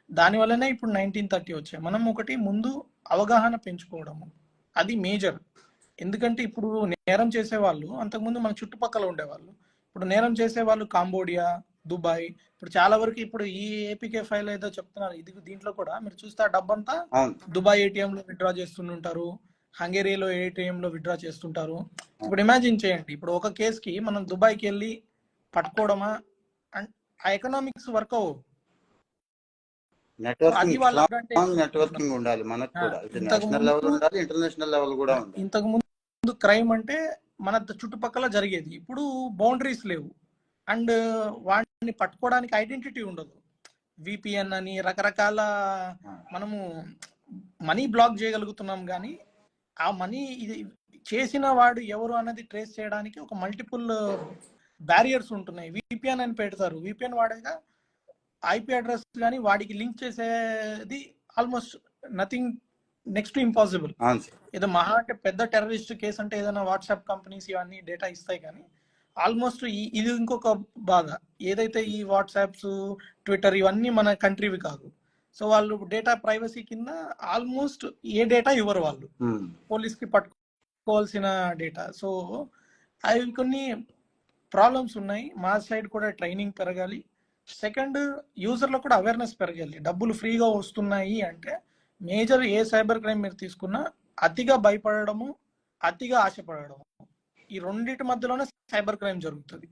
దానివల్లనే ఇప్పుడు 1930 వచ్చాయి. మనం ఒకటి ముందు అవగాహన పెంచుకోవడము, అది మేజర్. ఎందుకంటే ఇప్పుడు నేరం చేసేవాళ్ళు అంతకుముందు మన చుట్టుపక్కల ఉండేవాళ్ళు. ఇప్పుడు నేరం చేసేవాళ్ళు కాంబోడియా, దుబాయ్. ఇప్పుడు చాలా వరకు ఇప్పుడు ఈ ఏపీకే ఫైల్ ఏదో చెప్తున్నారు, ఇది దీంట్లో కూడా మీరు చూస్తే ఆ డబ్బంతా దుబాయ్ ఏటీఎంలో విత్డ్రా చేస్తుంటారు, హంగేరీలో ఏటీఎంలో విత్డ్రా చేస్తుంటారు. ఇప్పుడు ఇమాజిన్ చేయండి, ఇప్పుడు ఒక కేసుకి మనం దుబాయ్కి వెళ్ళి పట్టుకోవడమా, ఆ ఎకనామిక్స్ వర్క్ అవ్వవు. నెట్వర్కింగ్ ఉండాలి మనకు కూడా, నేషనల్ లెవెల్ ఉండాలి, ఇంటర్నేషనల్ లెవెల్ కూడా ఉండాలి. ఇంతకు ముందు క్రైమ్ అంటే మన చుట్టుపక్కల జరిగేది, ఇప్పుడు బౌండరీస్ లేవు అండ్ వాటిని పట్టుకోవడానికి ఐడెంటిటీ ఉండదు. విపిఎన్ అని రకరకాల మనము మనీ బ్లాక్ చేయగలుగుతున్నాం, కానీ ఆ మనీ ఇది చేసిన వాడు ఎవరు అన్నది ట్రేస్ చేయడానికి ఒక మల్టిపుల్ బ్యారియర్స్ ఉంటున్నాయి. విపిఎన్ అని పెడతారు, విపిఎన్ వాడక ఐపీ అడ్రస్ కానీ వాడికి లింక్ చేసేది almost nothing, next to impossible. ఏదో మహా అంటే పెద్ద టెర్రరిస్ట్ కేసు అంటే ఏదైనా వాట్సాప్ కంపెనీస్ ఇవన్నీ డేటా ఇస్తాయి, కానీ ఆల్మోస్ట్ ఇది ఇంకొక బాధ. ఏదైతే ఈ వాట్సాప్స్, ట్విట్టర్ ఇవన్నీ మన కంట్రీవి కాదు. సో వాళ్ళు డేటా ప్రైవసీ కింద ఆల్మోస్ట్ ఏ డేటా ఇవ్వరు వాళ్ళు పోలీస్కి పట్టుకోవాల్సిన డేటా. సో అవి కొన్ని ప్రాబ్లమ్స్ ఉన్నాయి. మా సైడ్ కూడా ట్రైనింగ్ పెరగాలి. సెకండ్, యూజర్లో కూడా అవేర్నెస్ పెరగాలి. డబ్బులు ఫ్రీగా వస్తున్నాయి అంటే మేజర్ ఏ సైబర్ క్రైమ్ మీరు తీసుకున్నా అతిగా భయపడము, అతిగా ఆశపడము, ఈ రెండింటి మధ్యలోనే సైబర్ క్రైమ్ జరుగుతుంది.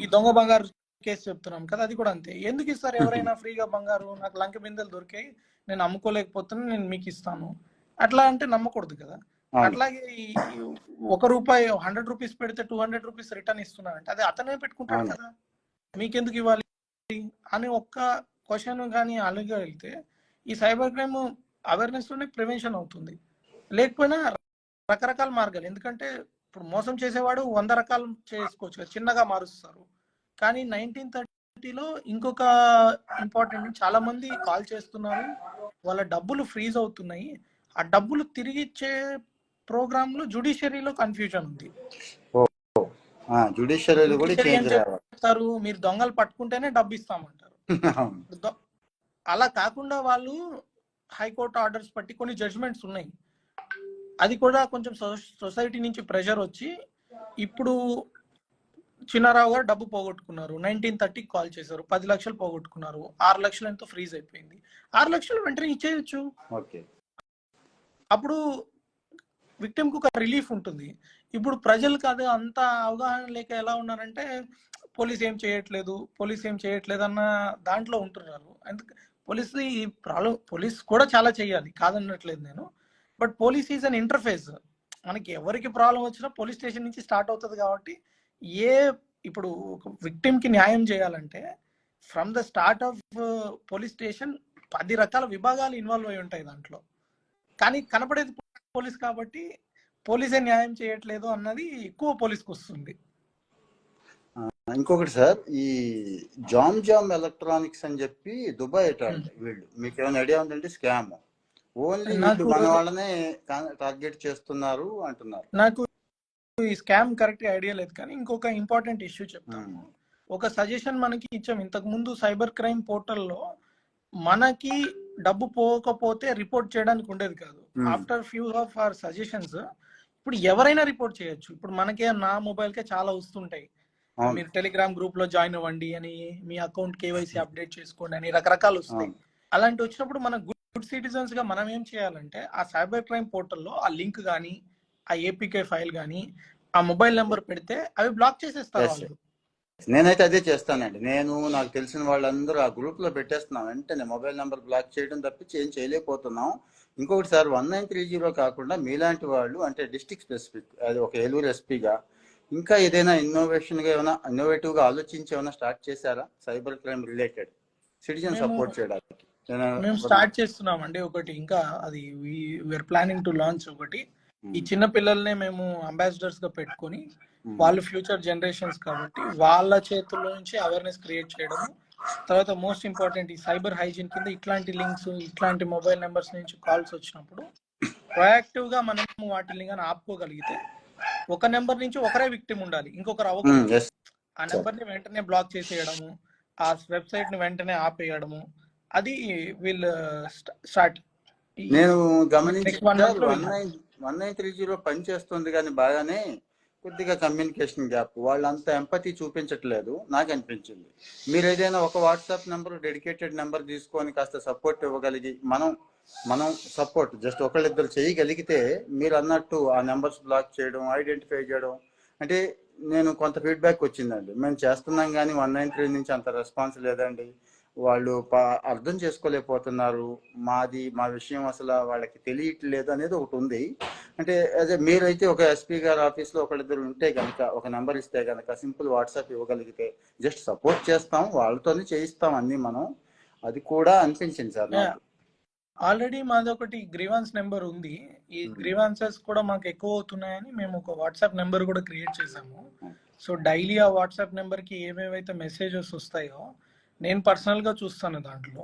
ఈ దొంగ బంగారు కేసు చెప్తున్నాం కదా, అది కూడా అంతే. ఎందుకు ఇస్తారు ఎవరైనా ఫ్రీగా బంగారు? నాకు లంక బిందెలు దొరికాయి, నేను అమ్ముకోలేకపోతున్నా, నేను మీకు ఇస్తాను అట్లా అంటే నమ్మకూడదు కదా. అట్లాగే ₹1 100 రూపీస్ పెడితే 200 రూపీస్ రిటర్న్ ఇస్తున్నానంటే అది అతనే పెట్టుకుంటాడు కదా, మీకెందుకు ఇవ్వాలి అని ఒక్క క్వశ్చన్ కానీ అడగలిగితే ఈ సైబర్ క్రైమ్ అవేర్నెస్ లోనే ప్రివెన్షన్ అవుతుంది. లేకపోయినా రకరకాల మార్గాలు, ఎందుకంటే ఇప్పుడు మోసం చేసేవాడు 100 రకాలు చేసుకోవచ్చు, చిన్నగా మారుస్తారు. కానీ 1930లో ఇంకొక ఇంపార్టెంట్, చాలా మంది కాల్ చేస్తున్నారు, వాళ్ళ డబ్బులు ఫ్రీజ్ అవుతున్నాయి, ఆ డబ్బులు తిరిగి ఇచ్చే ప్రోగ్రామ్ లో జుడిషియరీలో కన్ఫ్యూజన్ ఉంది. చెప్తారు మీరు దొంగలు పట్టుకుంటేనే డబ్బు ఇస్తామంటారు. అలా కాకుండా వాళ్ళు హైకోర్టు ఆర్డర్స్ బట్టి కొన్ని జడ్జ్మెంట్స్ ఉన్నాయి, అది కూడా కొంచెం సొసైటీ నుంచి ప్రెషర్ వచ్చి ఇప్పుడు చిన్నారావు గారు డబ్బు పోగొట్టుకున్నారు, 1930 కాల్ చేశారు, 10 లక్షలు పోగొట్టుకున్నారు, 6 లక్షలు ఎంతో ఫ్రీజ్ అయిపోయింది. 6 లక్షలు వెంటనే ఇచ్చేయచ్చు, అప్పుడు విక్టిమ్ కు ఒక రిలీఫ్ ఉంటుంది. ఇప్పుడు ప్రజలకు అది అంత అవగాహన లేక ఎలా ఉన్నారంటే పోలీస్ ఏం చేయట్లేదు అన్న దాంట్లో ఉంటున్నారు. అందుకే పోలీస్ ఈ ప్రాబ్లం, పోలీస్ కూడా చాలా చేయాలి కాదన్నట్లేదు నేను, but police is an interface. మనకి ఎవరికి ప్రాబ్లం వచ్చినా పోలీస్ స్టేషన్ నుంచి స్టార్ట్ అవుతుంది. కాబట్టి ఇప్పుడు ఒక విక్టిమ్ కి న్యాయం చేయాలంటే from the start of police station 10 రకాల విభాగాలు ఇన్వాల్వ్ అయి ఉంటాయి దాంట్లో, కానీ కనపడేది పోలీస్ కాబట్టి పోలీసే న్యాయం చేయట్లేదు అన్నది ఎక్కువ పోలీస్కి వస్తుంది. ఇంకొకటి సార్, ఈ జామ్ ఎలక్ట్రానిక్స్ అని చెప్పి దుబాయ్ వీళ్ళు, మీకు ఏమైనా ఐడియా ఉందంటే స్కామ్ ఓన్లీ మన వాళ్ళనే టార్గెట్ చేస్తున్నారు అంటున్నారు. నాకు ఈ స్కామ్ కరెక్ట్ ఐడియా లేదు, కానీ ఇంకొక ఇంపార్టెంట్ ఇష్యూ చెప్తాను. ఒక సజెషన్ మనకి ఇచ్చాం ఇంతకు ముందు, సైబర్ క్రైమ్ పోర్టల్లో మనకి డబ్బు పోకపోతే రిపోర్ట్ చేయడానికి ఉండేది కాదు. After few of our suggestions ఇప్పుడు ఎవరైనా రిపోర్ట్ చేయొచ్చు. ఇప్పుడు మనకే నా మొబైల్ కే చాలా వస్తుంటాయి, మీరు టెలిగ్రామ్ గ్రూప్ లో జాయిన్ అవ్వండి అని, మీ అకౌంట్ కేవైసీ అప్డేట్ చేసుకోండి అని రకరకాలు వస్తాయి. అలాంటి వచ్చినప్పుడు మన గుడ్ సిటిజన్స్ గా మనం ఏం చేయాలంటే ఆ సైబర్ క్రైమ్ పోర్టల్లో ఆ లింక్ కానీ, ఆ ఏపీకే ఫైల్ కానీ, ఆ మొబైల్ నెంబర్ పెడితే అవి బ్లాక్ చేసేస్తారు వాళ్ళు. నేనైతే అదే చేస్తానండి. నాకు తెలిసిన వాళ్ళందరూ ఆ గ్రూప్ లో పెట్టేస్తున్నాం, వెంటనే మొబైల్ నెంబర్ బ్లాక్ చేయడం తప్పించి ఏం చేయలేకపోతున్నాం. ఇంకొకటి సార్, 1930 కాకుండా మీలాంటి వాళ్ళు అంటే డిస్ట్రిక్ట్ స్పెసిఫిక్, అది ఒక ఏలూరు ఎస్పీగా ఇంకా ఏదైనా ఇన్నోవేటివ్ గా ఆలోచించి ఏమైనా స్టార్ట్ చేశారా సైబర్ క్రైమ్ రిలేటెడ్ సిటిజన్ మేము సపోర్ట్ చేయడానికి? మేము స్టార్ట్ చేస్తున్నామండి ఒకటి, ఇంకా అది వీఆర్ ప్లానింగ్ టు లాంచ్ ఒకటి. ఈ చిన్న పిల్లల్నే మేము అంబాసిడర్స్ గా పెట్టుకొని, వాళ్ళు ఫ్యూచర్ జనరేషన్స్ కాబట్టి వాళ్ళ చేతుల్లో నుంచి అవేర్నెస్ క్రియేట్ చేయడము. తర్వాత మోస్ట్ ఇంపార్టెంట్ ఈ సైబర్ హైజీన్ కింద ఇట్లాంటి లింక్స్, ఇట్లాంటి మొబైల్ నెంబర్స్ నుంచి కాల్స్ వచ్చినప్పుడు ప్రొయాక్టివ్ గా మనం వాటిని కానీ ఆపుకోగలిగితే, ఒక నెంబర్ నుంచి ఒకరే విక్టిమ్ ఉండాలి, ఇంకొకరు అవ్వకూడదు. ఆ నెంబర్ ని వెంటనే బ్లాక్ చేసేయడము, ఆ వెబ్సైట్ ని వెంటనే ఆపేయడము, అది వీళ్ళు స్టార్ట్ నేను నెక్స్ట్ 1 month లో 1930 పని చేస్తుంది కానీ బాగానే కొద్దిగా కమ్యూనికేషన్ గ్యాప్, వాళ్ళంతా ఎంపతి చూపించట్లేదు నాకు అనిపించింది. మీరు ఏదైనా ఒక వాట్సాప్ నెంబర్, డెడికేటెడ్ నెంబర్ తీసుకొని కాస్త సపోర్ట్ ఇవ్వగలిగి మనం సపోర్ట్ జస్ట్ ఒకళ్ళిద్దరు చేయగలిగితే, మీరు అన్నట్టు ఆ నెంబర్స్ బ్లాక్ చేయడం, ఐడెంటిఫై చేయడం, అంటే నేను కొంత ఫీడ్బ్యాక్ వచ్చిందండి. మేము చేస్తున్నాం కానీ 193 నుంచి అంత రెస్పాన్స్ లేదండి, వాళ్ళు అర్థం చేసుకోలేకపోతున్నారు, మా విషయం అసలు వాళ్ళకి తెలియట్లేదు అనేది ఒకటి ఉంది. అంటే అదే మీరైతే ఒక ఎస్పీ గారి ఆఫీస్లో ఒకళ్ళిద్దరు ఉంటే కనుక, ఒక నెంబర్ ఇస్తే కనుక, సింపుల్ వాట్సాప్ ఇవ్వగలిగితే జస్ట్ సపోర్ట్ చేస్తాం, వాళ్ళతోనే చేయిస్తాం అన్ని మనం, అది కూడా అనిపించింది సార్ నాకు. ఆల్రెడీ మాది ఒకటి గ్రీవాన్స్ నెంబర్ ఉంది. ఈ గ్రీవాన్సెస్ కూడా మాకు ఎక్కువ అవుతున్నాయని మేము ఒక వాట్సాప్ నెంబర్ కూడా క్రియేట్ చేసాము. సో డైలీ ఆ వాట్సాప్ నెంబర్ కి ఏమేవైతే మెసేజెస్ వస్తాయో నేను పర్సనల్ గా చూస్తాను దాంట్లో.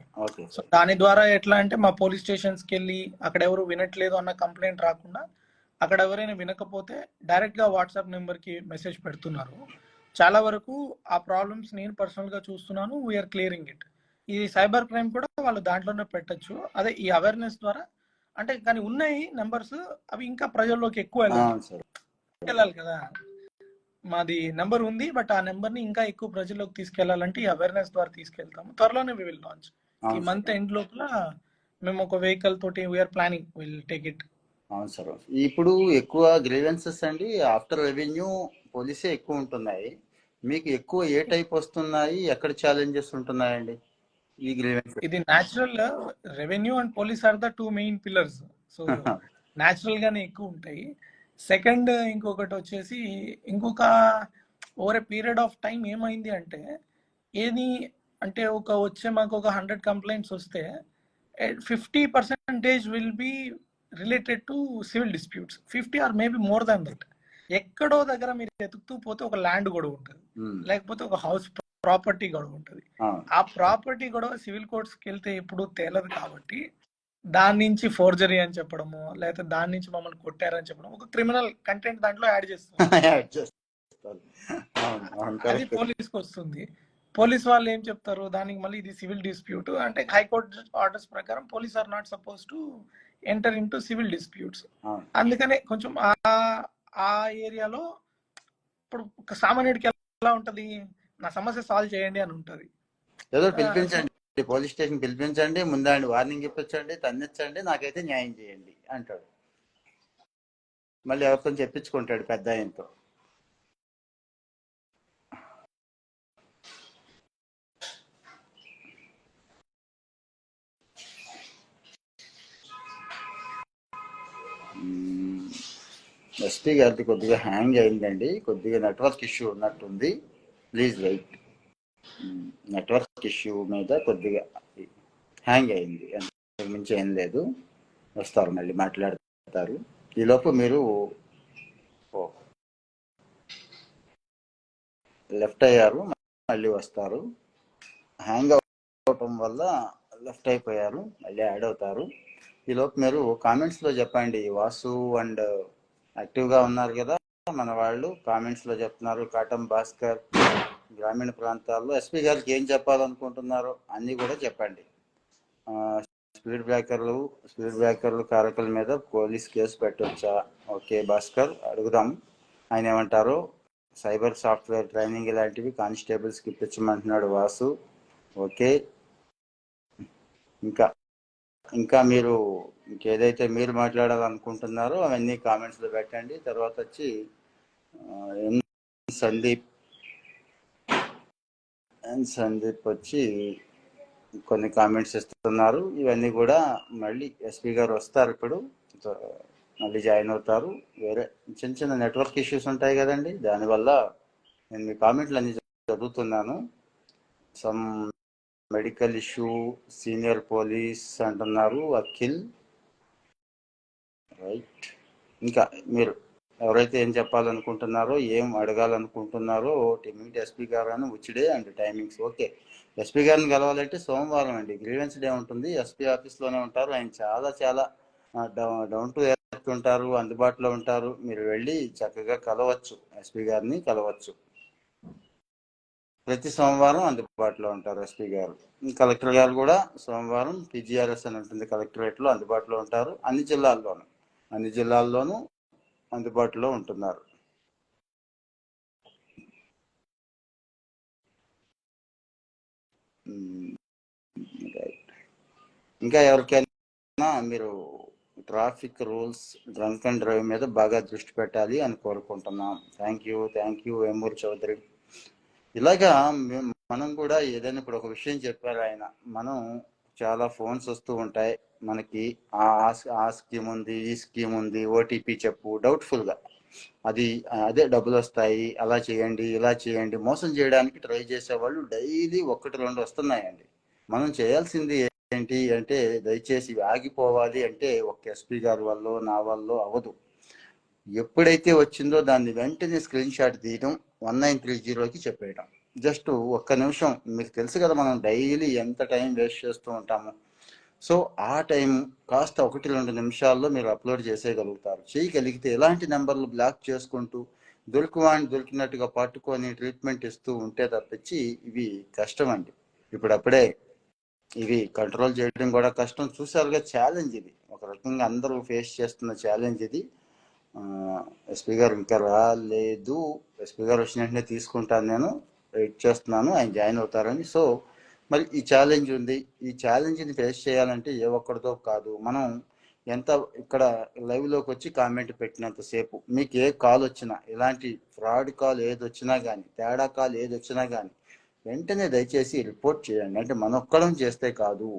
సో దాని ద్వారా ఎట్లా అంటే మా పోలీస్ స్టేషన్స్కి వెళ్ళి అక్కడ ఎవరు వినట్లేదు అన్న కంప్లైంట్ రాకుండా, అక్కడ ఎవరైనా వినకపోతే డైరెక్ట్ గా వాట్సాప్ నెంబర్ కి మెసేజ్ పెడుతున్నారు. చాలా వరకు ఆ ప్రాబ్లమ్స్ నేను పర్సనల్ గా చూస్తున్నాను. We are clearing it. ఈ సైబర్ క్రైమ్ కూడా వాళ్ళు దాంట్లోనే పెట్టచ్చు. అదే ఈ అవేర్నెస్ ద్వారా, అంటే కానీ ఉన్నాయి నెంబర్స్, అవి ఇంకా ప్రజల్లోకి ఎక్కువ వెళ్ళాలి కదా. మాది నెంబర్ ఉంది, బట్ ఆ నెంబర్ ని ఇంకా ఎక్కువ ప్రజల్లోకి తీసుకెళ్లాలంటే ఈ అవేర్నెస్ ద్వారా తీసుకెళ్తాము. త్వరలోనే వి విల్ లాంచ్. ఈ మంత్ ఎండ్ లోపల మేము ఒక వెహికల్ తోటి we are planning, will take it. అవును సార్. ఇప్పుడు ఎక్కువ గ్రీవెన్సెస్ అండి ఆఫ్టర్ రెవెన్యూ పోలీసే ఎక్కువ ఉంటున్నాయి. మీకు ఎక్కువ ఏ టైప్ వస్తున్నాయి, ఎక్కడ ఛాలెంజెస్ ఉంటున్నాయండి ఈ గ్రీవెన్సెస్? ఇది natural, revenue and police are the 2 main pillars. So natural గానే ఎక్కువ ఉంటాయి. సెకండ్ ఇంకొకటి వచ్చేసి, ఇంకొక over a period of time ఏమైంది అంటే, ఏది అంటే మాకు ఒక 100 కంప్లైంట్స్ వస్తే 50% will be related to civil disputes. 50 or maybe more than that. ఎక్కడో దగ్గర మీరు ఎతుకుతూ పోతే ఒక ల్యాండ్ గొడవ ఉంటుంది, లేకపోతే ఒక హౌస్ ప్రాపర్టీ గొడవ ఉంటుంది. ఆ ప్రాపర్టీ గొడవ సివిల్ కోర్ట్స్కి వెళ్తే ఎప్పుడు తేలదు కాబట్టి, దాని నుంచి ఫోర్జరీ అని చెప్పడము, లేకపోతే దాని నుంచి మమ్మల్ని కొట్టారని చెప్పడం, ఒక క్రిమినల్ కంటెంట్ దాంట్లో యాడ్ చేస్తారు. అది పోలీస్కి వస్తుంది. పోలీస్ వాళ్ళు ఏం చెప్తారు దానికి, మళ్ళీ ఇది సివిల్ డిస్ప్యూట్ అంటే హైకోర్టు ఆర్డర్స్ ప్రకారం police are not suppose to enter into civil disputes. అందుకనే కొంచెం ఆ ఏరియాలో ఇప్పుడు సామాన్యుడికి ఎలా ఉంటది, నా సమస్య సాల్వ్ చేయండి అని ఉంటది. ఏదో పిలిపించండి, పోలీస్ స్టేషన్ పిలిపించండి, ముందండి వార్నింగ్ ఇప్పించండి, తన్నిచ్చండి, నాకైతే న్యాయం చేయండి అంటాడు. మళ్ళీ ఎవరితో చెప్పించుకుంటాడు పెద్ద ఆయనతో. ఎస్పీ గారిది కొద్దిగా హ్యాంగ్ అయిందండి, కొద్దిగా నెట్వర్క్ ఇష్యూ ఉన్నట్టుంది, ప్లీజ్ వెయిట్. నెట్వర్క్ ఇష్యూ మీద కొద్దిగా హ్యాంగ్ అయింది, అంతకు మించి ఏం లేదు. వస్తారు, మళ్ళీ మాట్లాడతారు. ఈలోపు మీరు లెఫ్ట్ అయ్యారు, మళ్ళీ వస్తారు. హ్యాంగ్ అవటం వల్ల లెఫ్ట్ అయిపోయారు, మళ్ళీ యాడ్ అవుతారు. ఈలోపు మీరు కామెంట్స్లో చెప్పండి. వాసు అండ్ యాక్టివ్గా ఉన్నారు కదా మన వాళ్ళు, కామెంట్స్లో చెప్తున్నారు. కాటం భాస్కర్ గ్రామీణ ప్రాంతాల్లో ఎస్పీ గారికి ఏం చెప్పాలనుకుంటున్నారో అన్నీ కూడా చెప్పండి. స్పీడ్ బ్రేకర్లు కారకుల మీద పోలీస్ కేసు పెట్టవచ్చా? ఓకే భాస్కర్, అడుగుదాం ఆయన ఏమంటారో. సైబర్ సాఫ్ట్వేర్ ట్రైనింగ్ ఇలాంటివి కానిస్టేబుల్స్కి ఇప్పించమంటున్నాడు వాసు. ఓకే, ఇంకా మీరు ఇంకేదైతే మీరు మాట్లాడాలనుకుంటున్నారో అవన్నీ కామెంట్స్లో పెట్టండి. తర్వాత వచ్చి సందీప్ వచ్చి కొన్ని కామెంట్స్ ఇస్తున్నారు. ఇవన్నీ కూడా మళ్ళీ ఎస్పీ గారు వస్తారు ఇప్పుడు. మళ్ళీ జాయిన్ అవుతారు. వేరే చిన్న చిన్న నెట్వర్క్ ఇష్యూస్ ఉంటాయి కదండి, దానివల్ల నేను మీ కామెంట్లు అన్ని చదువుతున్నాను. Some medical issue, senior police అంటున్నారు అఖిల్, రైట్. ఇంకా మీరు ఎవరైతే ఏం చెప్పాలనుకుంటున్నారో, ఏం అడగాలనుకుంటున్నారో, మీట్ ఎస్పీ గారు అని ఉచిడే అండ్ టైమింగ్స్. ఓకే, ఎస్పీ గారిని కలవాలంటే సోమవారం అండి, గ్రీవెన్స్ డే ఉంటుంది, ఎస్పీ ఆఫీస్లోనే ఉంటారు. ఆయన చాలా చాలా డౌన్ టు ఎర్త్ ఉంటారు, అందుబాటులో ఉంటారు. మీరు వెళ్ళి చక్కగా కలవచ్చు, ఎస్పీ గారిని కలవచ్చు. ప్రతి సోమవారం అందుబాటులో ఉంటారు ఎస్పీ గారు. కలెక్టర్ గారు కూడా సోమవారం పీజీఆర్ఎస్ అని ఉంటుంది కలెక్టరేట్లో అందుబాటులో ఉంటారు. అన్ని జిల్లాల్లోనూ అందుబాటులో ఉంటున్నారు. ఇంకా ఎవరికైనా మీరు traffic rules, drunk and drive మీద బాగా దృష్టి పెట్టాలి అని కోరుకుంటున్నాం. Thank you Vemuri Chowdary. ఇలాగా మనం కూడా ఏదైనా, ఇప్పుడు ఒక విషయం చెప్పారు ఆయన, మనం చాలా ఫోన్స్ వస్తూ ఉంటాయి మనకి, ఆ స్కీమ్ ఉంది, ఈ స్కీమ్ ఉంది, ఓటీపీ చెప్పు, డౌట్ఫుల్గా, అదే డబ్బులు వస్తాయి, అలా చేయండి, ఇలా చేయండి, మోసం చేయడానికి ట్రై చేసేవాళ్ళు డైలీ 1-2 వస్తున్నాయండి. మనం చేయాల్సింది ఏంటి అంటే, దయచేసి ఆగిపోవాలి అంటే ఒక ఎస్పీ గారి వల్ల నా వల్ల అవ్వదు. ఎప్పుడైతే వచ్చిందో దాన్ని వెంటనే స్క్రీన్ షాట్ తీయడం, 1930కి చెప్పేయడం. జస్ట్ ఒక్క నిమిషం, మీకు తెలుసు కదా మనం డైలీ ఎంత టైం వేస్ట్ చేస్తూ ఉంటాము. సో ఆ టైం కాస్త 1-2 నిమిషాల్లో మీరు అప్లోడ్ చేసేయగలుగుతారు. చేయగలిగితే ఎలాంటి నెంబర్లు బ్లాక్ చేసుకుంటూ దొరికినట్టుగా పట్టుకొని ట్రీట్మెంట్ ఇస్తూ ఉంటే తప్పించి ఇవి కష్టం అండి. ఇప్పుడప్పుడే ఇవి కంట్రోల్ చేయడం కూడా కష్టం. చూసారుగా ఛాలెంజ్ ఇది, ఒక రకంగా అందరూ ఫేస్ చేస్తున్న ఛాలెంజ్ ఇది. ఎస్పీ గారు ఇంకా రాలేదు. ఎస్పీ గారు వచ్చిన వెంటనే తీసుకుంటాను, నేను వెయిట్ చేస్తున్నాను ఆయన జాయిన్ అవుతారని. సో మరి ఈ ఛాలెంజ్ ఉంది, ఈ ఛాలెంజ్ని ఫేస్ చేయాలంటే ఏ ఒక్కడితో కాదు, మనం ఎంత ఇక్కడ లైవ్లోకి వచ్చి కామెంట్ పెట్టినంతసేపు, మీకు ఏ కాల్ వచ్చినా, ఇలాంటి ఫ్రాడ్ కాల్ ఏది వచ్చినా కానీ, తేడా కాల్ ఏది వచ్చినా కానీ వెంటనే దయచేసి రిపోర్ట్ చేయండి. అంటే మన ఒక్కడం చేస్తే కాదు,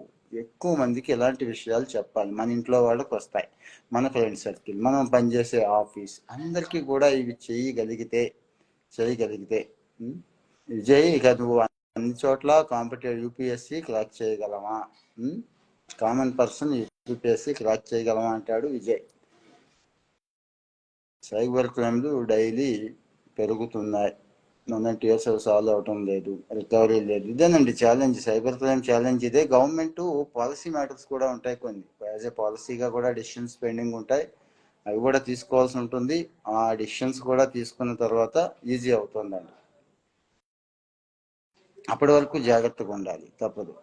ఎక్కువ మందికి ఇలాంటి విషయాలు చెప్పాలి. మన ఇంట్లో వాళ్ళకి వస్తాయి, మన ఫ్రెండ్ సర్కిల్, మనం పనిచేసే ఆఫీస్, అందరికీ కూడా ఇవి చేయగలిగితే విజయ్, ఇక నువ్వు అన్ని చోట్ల కాంపిటేటివ్ యూపీఎస్సీ క్రాక్ చేయగలమా, కామన్ పర్సన్ యూపీఎస్సీ క్రాక్ చేయగలమా అంటాడు విజయ్. సైబర్ క్రైమ్లు డైలీ పెరుగుతున్నాయి, మొన్నటి ఇయర్స్ సాల్వ్ అవటం లేదు, రికవరీ లేదు. ఇదేనండి ఛాలెంజ్, సైబర్ క్రైమ్ ఛాలెంజ్ ఇదే. గవర్నమెంట్ పాలసీ మ్యాటర్స్ కూడా ఉంటాయి కొన్ని, యాజ్ ఏ పాలసీగా కూడా డిసిషన్స్ పెండింగ్ ఉంటాయి, అవి కూడా తీసుకోవాల్సి ఉంటుంది. ఆ డిసిషన్స్ కూడా తీసుకున్న తర్వాత ఈజీ అవుతుందండి. అప్పటి వరకు జాగ్రత్తగా ఉండాలి, తప్పదు.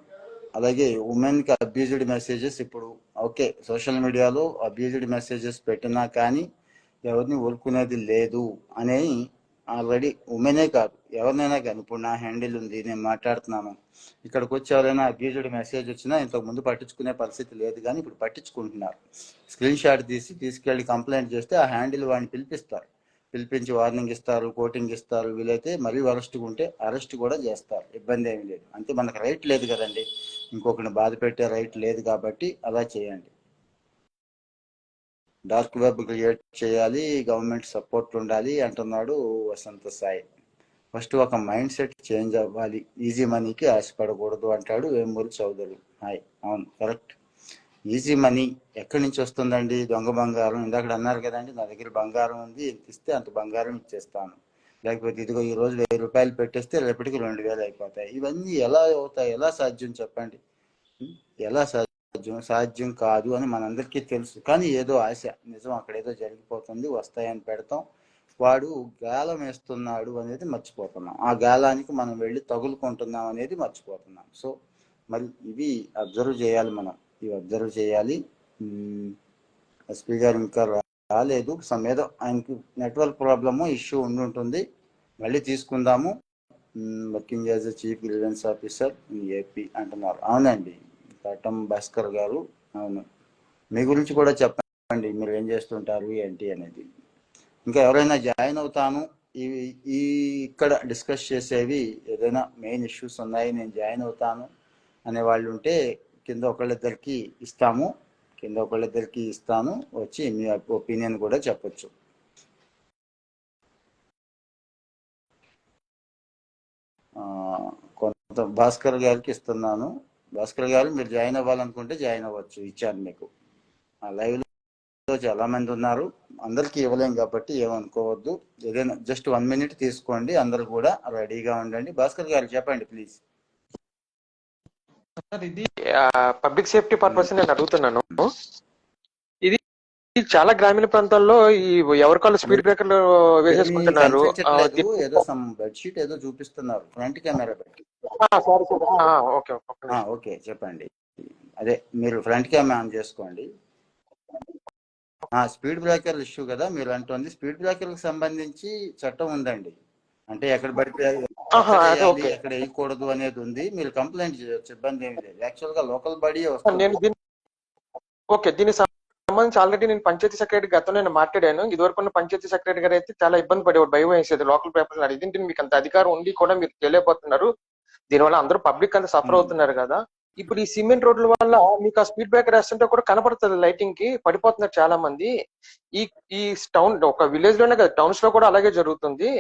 అలాగే ఉమెన్కి అబ్యూజ్డ్ మెసేజెస్, ఇప్పుడు ఓకే సోషల్ మీడియాలో అబ్యూజ్డ్ మెసేజెస్ పెట్టినా కానీ ఎవరిని ఊరుకునేది లేదు అని ఆల్రెడీ, ఉమెనే కాదు ఎవరినైనా కానీ, ఇప్పుడు నా హ్యాండిల్ ఉంది, నేను మాట్లాడుతున్నాను, ఇక్కడికి వచ్చి ఎవరైనా అబ్యూజ్డ్ మెసేజ్ వచ్చినా ఇంతకు ముందు పట్టించుకునే పరిస్థితి లేదు, కానీ ఇప్పుడు పట్టించుకుంటున్నారు. స్క్రీన్ షాట్ తీసుకెళ్ళి కంప్లైంట్ చేస్తే ఆ హ్యాండిల్ వాడిని పిలిపించి వార్నింగ్ ఇస్తారు, కోటింగ్ ఇస్తారు, వీలైతే మరీ వరస్ట్గా ఉంటే అరెస్ట్ కూడా చేస్తారు, ఇబ్బంది ఏమి లేదు. అంతే, మనకు రైట్ లేదు కదండి, ఇంకొకరిని బాధ పెట్టే రైట్ లేదు కాబట్టి అలా చేయండి. డార్క్ వెబ్ క్రియేట్ చేయాలి, గవర్నమెంట్ సపోర్ట్ ఉండాలి అంటున్నాడు వసంత సాయి. ఫస్ట్ ఒక మైండ్ సెట్ చేంజ్ అవ్వాలి, ఈజీ మనీకి ఆశపడకూడదు అంటాడు వేమూరి చౌదరి. హాయ్, అవును కరెక్ట్. ఈజీ మనీ ఎక్కడి నుంచి వస్తుందండి? దొంగ బంగారం. ఇందాక అన్నారు కదండి, నా దగ్గర బంగారం ఉంది, ఎంత ఇస్తే అంత బంగారం ఇచ్చేస్తాను, లేకపోతే ఇదిగో ఈ రోజు 1000 రూపాయలు పెట్టేస్తే రేపటికి 2000 అయిపోతాయి. ఇవన్నీ ఎలా అవుతాయి? ఎలా సాధ్యం చెప్పండి? ఎలా సాధ్యం కాదు అని మనందరికీ తెలుసు. కానీ ఏదో ఆశ, నిజం అక్కడేదో జరిగిపోతుంది, వస్తాయని పెడతాం, వాడు గాలం వేస్తున్నాడు అనేది మర్చిపోతున్నాం, ఆ గాలానికి మనం వెళ్ళి తగులుకుంటున్నాం అనేది మర్చిపోతున్నాం. సో మరి ఇవి అబ్జర్వ్ చేయాలి, మనం ఇవి అబ్జర్వ్ చేయాలి. ఎస్పీ గారు ఇంకా రాలేదు, ఏదో ఆయనకి నెట్వర్క్ ప్రాబ్లము ఇష్యూ ఉంటుంది, మళ్ళీ తీసుకుందాము. Working as a chief grievance officer in AP అంటున్నారు. అవునండి, కటం భాస్కర్ గారు, అవును. మీ గురించి కూడా చెప్పండి, మీరు ఏం చేస్తుంటారు ఏంటి అనేది. ఇంకా ఎవరైనా జాయిన్ అవుతాను, ఈ ఇక్కడ డిస్కస్ చేసేవి ఏదైనా మెయిన్ ఇష్యూస్ ఉన్నాయి, నేను జాయిన్ అవుతాను అనే వాళ్ళు ఉంటే కింద ఒకళ్ళిద్దరికి ఇస్తాము, కింద ఒకళ్ళిద్దరికి ఇస్తాను, వచ్చి మీ ఒపీనియన్ కూడా చెప్పొచ్చు. కొంత భాస్కర్ గారికి ఇస్తున్నాను. భాస్కర్ గారు మీరు జాయిన్ అవ్వాలనుకుంటే జాయిన్ అవ్వచ్చు, ఇచ్చాను మీకు. ఆ లైవ్ లో చాలా మంది ఉన్నారు, అందరికి ఇవ్వలేం కాబట్టి ఏమనుకోవద్దు. ఏదైనా జస్ట్ 1 minute తీసుకోండి, అందరు కూడా రెడీగా ఉండండి. భాస్కర్ గారు చెప్పండి ప్లీజ్. ఇది పబ్లిక్ సేఫ్టీ పర్పస్ నేను అడుగుతున్నాను. ఇది చాలా గ్రామీణ ప్రాంతాల్లో ఈ ఎవరికాళ్ళు స్పీడ్ బ్రేకర్లు వేసేసుకుంటున్నారు. ఏదో సమ్ బెడ్షీట్ ఏదో చూపిస్తున్నారు, ఫ్రంట్ కెమెరా పెట్టి. ఓకే చెప్పండి. అదే మీరు ఫ్రంట్ కెమెరా ఆన్ చేసుకోండి. స్పీడ్ బ్రేకర్ ఇష్యూ కదా మీరు అంటుంది. స్పీడ్ బ్రేకర్లకు సంబంధించి చట్టం ఉందండి, అంటే ఎక్కడ పడితే ఎక్కడ వేయకూడదు అనేది ఉంది. మీరు కంప్లైంట్ చేయొచ్చు, ఇబ్బంది ఏమి లేదు. యాక్చువల్ గా లోకల్ బాడీ వస్తుంది. దీనికి సంబంధించి ఆల్రెడీ నేను పంచాయతీ సెక్రటరీ గతంలో నేను మాట్లాడాను. ఇదివరకు ఉన్న పంచాయతీ సెక్రటరీ గారు అయితే చాలా ఇబ్బంది పడేవాడు, భయం వేసేది. లోకల్ పేపర్స్ ఇదేంటి మీకు అంత అధికారం ఉండి కూడా మీరు తెలియపోతున్నారు, దీనివల్ల అందరూ పబ్లిక్ అంతా సఫర్ అవుతున్నారు కదా. ఇప్పుడు ఈ సిమెంట్ రోడ్ల వల్ల మీకు ఆ స్పీడ్ బ్రేకర్ వేస్తుంటే కూడా కనపడుతుంది, లైటింగ్ కి పడిపోతున్నారు చాలా మంది. ఈ టౌన్ ఒక విలేజ్ లోనే కదా, టౌన్స్ లో కూడా అలాగే జరుగుతుంది.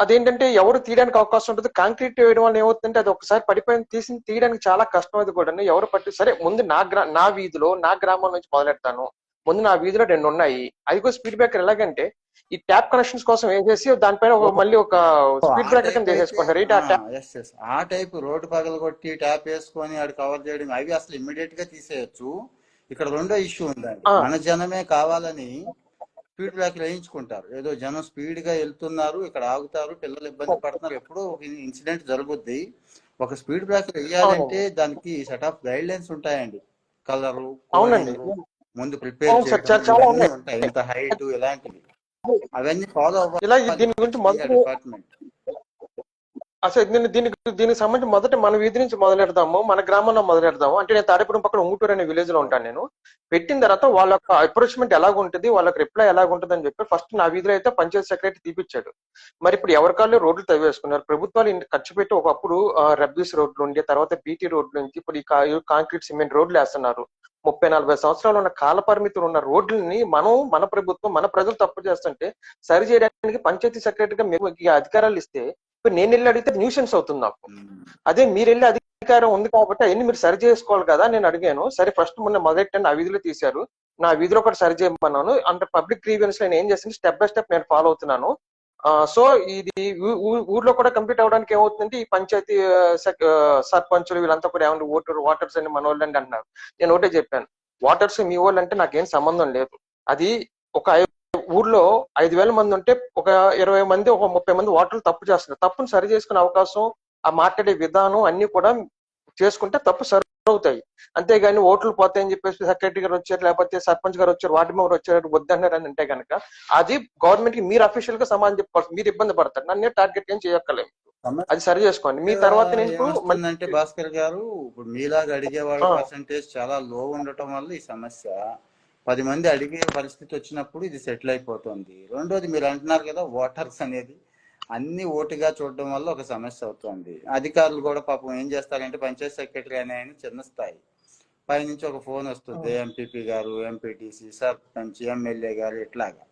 అదేంటంటే ఎవరు తీయడానికి అవకాశం ఉంటుంది. కాంక్రీట్ వేయడం వల్ల ఏమవుతుందంటే అది ఒకసారి పడిపోయిన తీయడానికి చాలా కష్టం. అది కూడా ఎవరు సరే ముందు నా వీధిలో నా గ్రామం నుంచి మొదలెడతాను. ముందు నా వీధిలో 2 ఉన్నాయి. అది కూడా స్పీడ్ బ్రేకర్ ఎలాగంటే ఈ ట్యాప్ కనెక్షన్స్ కోసం వేసేసి దానిపైన మళ్ళీ ఒక స్పీడ్ బ్రేకర్ కింద వేసేసుకుంటారు. ఆ టైప్ రోడ్డు పగలు కొట్టి ట్యాప్ వేసుకొని ఆడు కవర్ చేయడం, అవి అసలు ఇమ్మీడియట్ గా తీసేయచ్చు. ఇక్కడ రెండో ఇష్యూ ఉందండి, మన జనమే కావాలని స్పీడ్ బ్రేకర్ వేయించుకుంటారు. ఏదో జనం స్పీడ్ గా వెళ్తున్నారు, ఇక్కడ ఆగుతారు, పిల్లలు ఇబ్బంది పడుతున్నారు. ఎప్పుడో ఒక ఇన్సిడెంట్ జరుగుద్ది. ఒక స్పీడ్ బ్రేకర్ వేయాలంటే దానికి సెట్ ఆఫ్ గైడ్ లైన్స్ ఉంటాయండి. కలరు, ముందు ప్రిపేర్ చేయడం ఉంటాయి, ఇంత హైట్, ఇలాంటివి అవన్నీ ఫాలో అవ్వాలి డిపార్ట్మెంట్. అసలు దీనికి సంబంధించి మొదట మన వీధి నుంచి మొదలెడదాము, మన గ్రామంలో మొదలెడదాము. అంటే నేను తాడేపురం పక్కన ఉంగుటూరు అనే విలేజ్ లో ఉంటాను. నేను పెట్టిన తర్వాత వాళ్ళ యొక్క అప్రోచ్మెంట్ ఎలాగుంటుంది, వాళ్ళకి రిప్లై ఎలాగుంటుంది అని చెప్పి ఫస్ట్ నా వీధిలో అయితే పంచాయతీ సెక్రటరీ తీపిచ్చాడు. మరి ఇప్పుడు ఎవరికాళ్ళు రోడ్లు తవ్వేసుకున్నారు. ప్రభుత్వాలు ఖర్చు పెట్టి ఒకప్పుడు రబ్బీస్ రోడ్లు ఉండే, తర్వాత బీటీ రోడ్లు నుంచి ఇప్పుడు ఈ కాంక్రీట్ సిమెంట్ రోడ్లు వేస్తున్నారు. 30-40 సంవత్సరాలు ఉన్న కాల పరిమితులు ఉన్న రోడ్లని మన ప్రభుత్వం మన ప్రజలు తప్పు చేస్తుంటే సరి చేయడానికి పంచాయతీ సెక్రటరీగా మేము అధికారాలు ఇస్తే ఇప్పుడు నేను వెళ్ళి అడిగితే న్యూసెన్స్ అవుతుంది నాకు. అదే మీరు వెళ్ళి అధికారం ఉంది కాబట్టి అవన్నీ మీరు సరి చేసుకోవాలి కదా నేను అడిగాను. సరే ఫస్ట్ మొన్న మొదలెట్టండి, ఆ వీధిలో తీశారు, నా వీధిలో కూడా సరి చేయమన్నాను. అంటే పబ్లిక్ గ్రీవెన్స్ నేను ఏం చేస్తాను, స్టెప్ బై స్టెప్ నేను ఫాలో అవుతున్నాను. సో ఇది ఊర్లో కూడా కంప్లీట్ అవడానికి ఏమవుతుందంటే ఈ పంచాయతీ సర్పంచులు వీళ్ళంతా కూడా ఏమన్నా వాటర్స్ అని మన వాళ్ళు అన్నారు. నేను ఒకటే చెప్పాను, వాటర్స్ మీ వాళ్ళు అంటే నాకేం సంబంధం లేదు. అది ఒక ఊర్లో 5,000 మంది ఉంటే ఒక 20 మంది ఒక 30 మంది వాటర్లు తప్పు చేస్తున్నారు. తప్పును సరి చేసుకునే అవకాశం, ఆ మాట్లాడే విధానం అన్ని కూడా చేసుకుంటే తప్పు సరి అవుతాయి. అంతేగాని ఓట్లు పోతాయని చెప్పేసి సెక్రటరీ గారు వచ్చారు, లేకపోతే సర్పంచ్ గారు వచ్చారు, వార్డు మెంబర్ వచ్చారు వద్దన్నారు అని అంటే కనుక అది గవర్నమెంట్ కి మీరు అఫీషియల్ గా సమాధానం చెప్పాలి. మీరు ఇబ్బంది పడతారు, నన్నే టార్గెట్ ఏం చేయక్కర్లేదు, అది సరి చేసుకోండి. మీ తర్వాత అంటే భాస్కర్ గారు ఇప్పుడు మీలాగా అడిగే వాళ్ళ పర్సంటేజ్ చాలా లో ఉండటం వల్ల ఈ సమస్య. 10 మంది అడిగే పరిస్థితి వచ్చినప్పుడు ఇది సెటిల్ అయిపోతుంది. రెండోది మీరు అంటున్నారు కదా ఓటర్స్ అనేది అన్ని ఓటుగా చూడడం వల్ల ఒక సమస్య అవుతుంది. అధికారులు కూడా పాపం ఏం చేస్తారంటే పంచాయత్ సెక్రటరీ అనే ఆయన చిన్న స్థాయి, పైనుంచి ఒక ఫోన్ వస్తుంది, ఎంపీపీ గారు, ఎంపీటీసీ, సర్పంచ్, ఎమ్మెల్యే గారు, ఇట్లాగా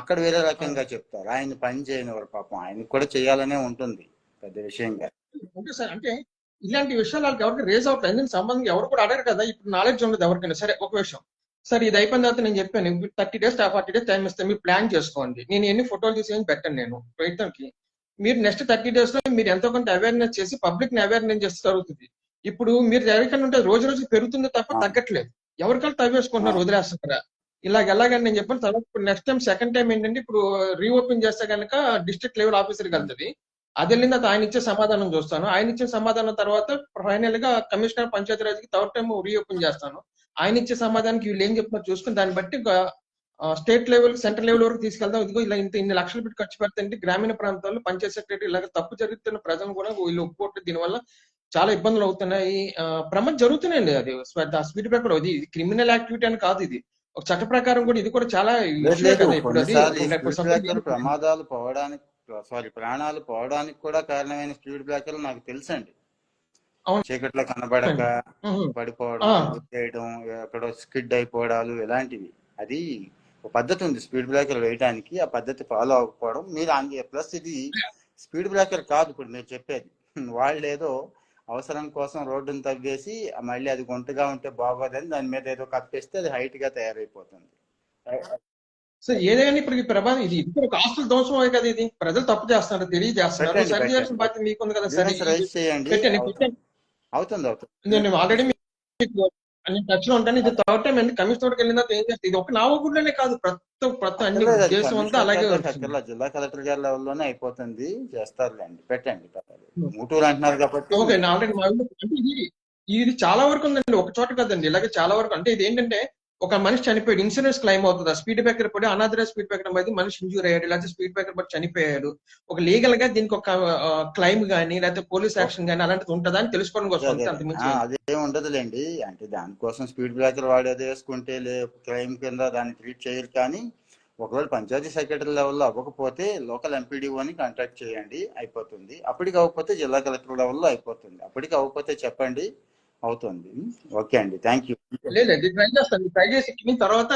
అక్కడ వేరే రకంగా చెప్తారు. ఆయన పని చేయని వారు పాపం, ఆయనకు కూడా చేయాలనే ఉంటుంది, పెద్ద విషయంగా. అంటే ఇలాంటి విషయాలు వాళ్ళకి ఎవరికి రేజ్ అవుతాయి, ఎందుకు సంబంధం ఎవరు కూడా అడగరు కదా. ఇప్పుడు నాలెడ్జ్ ఉండదు ఎవరికైనా. సరే ఒక విషయం, సరే ఇది అయిపోయిన తర్వాత నేను చెప్పాను 30 days 40 days టైం ఇస్తే మీరు ప్లాన్ చేసుకోండి. నేను ఎన్ని ఫోటోలు తీసి ఏం పెట్టండి నేను ప్రయత్నంకి. మీరు నెక్స్ట్ 30 days లో మీరు ఎంతో కొంత అవేర్నెస్ చేసి పబ్లిక్ ని అవేర్నెస్ చేస్తే జరుగుతుంది. ఇప్పుడు మీరు ఎవరికైనా ఉంటే రోజు రోజు పెరుగుతుంది తప్ప తగ్గట్లేదు. ఎవరికైనా తవ్వేసుకుంటున్నారు, వదిలేస్తున్నారా ఎలాగని నేను చెప్పాను. తర్వాత ఇప్పుడు నెక్స్ట్ టైం సెకండ్ టైం ఏంటంటే ఇప్పుడు రీఓపెన్ చేస్తే కనుక డిస్ట్రిక్ట్ లెవెల్ ఆఫీసర్కి వెళ్తుంది. అది వెళ్ళిన తర్వాత ఆయన ఇచ్చే సమాధానం చూస్తాను. ఆయన ఇచ్చే సమాధానం తర్వాత ఫైనల్ గా కమిషనర్ పంచాయతీరాజ్కి థర్డ్ టైం రీఓపెన్ చేస్తాను. ఆయన ఇచ్చే సమాధానానికి వీళ్ళు ఏం చెప్తున్నారు చూసుకుని దాన్ని బట్టి స్టేట్ లెవెల్ సెంట్రల్ లెవెల్ వరకు తీసుకెళ్దాం. ఇదిగో ఇలా ఇన్ని లక్షలు పెట్టి ఖర్చు పెడతాండి గ్రామీణ ప్రాంతాల్లో పంచాయత్ సెక్రటరీ ఇలాగ తప్పు జరుగుతున్న ప్రజలు కూడా వీళ్ళు ఒప్పుకోవట్లేదు, దీనివల్ల చాలా ఇబ్బందులు అవుతున్నాయి, ప్రమాదం జరుగుతున్నాయండి. అది స్పీడ్ బ్రేకర్ ఇది క్రిమినల్ యాక్టివిటీ అని కాదు, ఇది ఒక చట్ట ప్రకారం కూడా ఇది కూడా చాలా ప్రమాదాలు పోవడానికి ప్రాణాలు పోవడానికి కూడా కారణమైన స్పీడ్ బ్రేకర్లు నాకు తెలుసండి. చీకట్లో కనబడక అవునండి. పడిపోవడం, చేయడం, ఎక్కడో స్కిడ్ అయిపోవడాలు ఇలాంటివి. అది ఒక పద్ధతి ఉంది స్పీడ్ బ్రేకర్ వేయడానికి, ఆ పద్ధతి ఫాలో అవ్వకపోవడం. మీరు ప్లస్ ఇది స్పీడ్ బ్రేకర్ కాదు ఇప్పుడు మీరు చెప్పేది. వాళ్ళు ఏదో అవసరం కోసం రోడ్డును తవ్వేసి మళ్ళీ అది గుంటగా ఉంటే బాగోదని దాని మీద ఏదో కప్పేస్తే అది హైట్ గా తయారైపోతుంది. సో ఏదైనా ఇప్పుడు ఈ ప్రభావం ఇది ఇప్పుడు ఒక ఆస్తుల ధ్వంసం అయ్యే కదా, ఇది ప్రజలు తప్పు చేస్తున్నారు, తెలియజేస్తున్నారు, పెట్టండి సరి చేయాల్సిన పెట్టండి బాధ్యత మీకుంది కదా. సరే గ్రీవెన్స్ రైజ్ చేయండి. పెట్టండి. అవుతుంది అవుతుంది. నేను ఆల్రెడీ నేను టచ్ లో ఉంటాను. ఇది థర్డ్ టైం అండి. కమిషనర్కి వెళ్ళిన తర్వాత ఏం చేస్తుంది, ఇది ఒక నావగుడ్లోనే కాదు, ప్రతి అన్ని అక్కర్లేదు, అది దేశం అంతా కమిషనర్ అలాగే గారి వచ్చింది. అక్కర్లేదు, జిల్లా కలెక్టర్ గారి లెవెల్లోనే అయిపోతుంది. చేస్తారులేండి, పెట్టండి. మూటూరు అంటున్నారు కాబట్టి ఓకే, ఆల్రెడీ మా ఊళ్ళో అంటే ఇది చాలా వరకు ఉందండి, ఒక చోట కదండి, ఇలాగే చాలా వరకు. అంటే ఇది ఏంటంటే ఒక మనిషి చనిపోయాడు, ఇన్సూరెన్స్ క్లెయిమ్ అవుతుంది. స్పీడ్ బ్రేకర్ పడి అనాథరైజ్ స్పీడ్ బ్రేకర్ అయితే మనిషి ఇంజూర్ అయ్యాడు, లేకపోతే స్పీడ్ బ్రేకర్ పడి చనిపోయాడు, ఒక లీగల్ గా దీనికి ఒక క్లెయిమ్ గానీ లేకపోతే పోలీస్ యాక్షన్ గానీ అలాంటిది ఉంటుందా అని తెలుసుకోవడం కోసం అంతే, అంతకుమించి అదే ఉండదులేండి. అంటే దానికోసం స్పీడ్ బ్రేకర్ వాడేది వేసుకుంటే క్రైమ్ కింద దాన్ని ట్రీట్ చేయరు. కానీ ఒకవేళ పంచాయతీ సెక్రటరీ లెవెల్లో అవ్వకపోతే లోకల్ ఎంపీడీఓని కాంటాక్ట్ చేయండి, అయిపోతుంది. అప్పటికి అవ్వకపోతే జిల్లా కలెక్టర్ లెవెల్లో అయిపోతుంది. అప్పటికి అవ్వకపోతే చెప్పండి, అవుతుంది. ఓకే అండి, థ్యాంక్ యూ. లేదు ట్రై చేస్తాను. ట్రై చేసి తర్వాత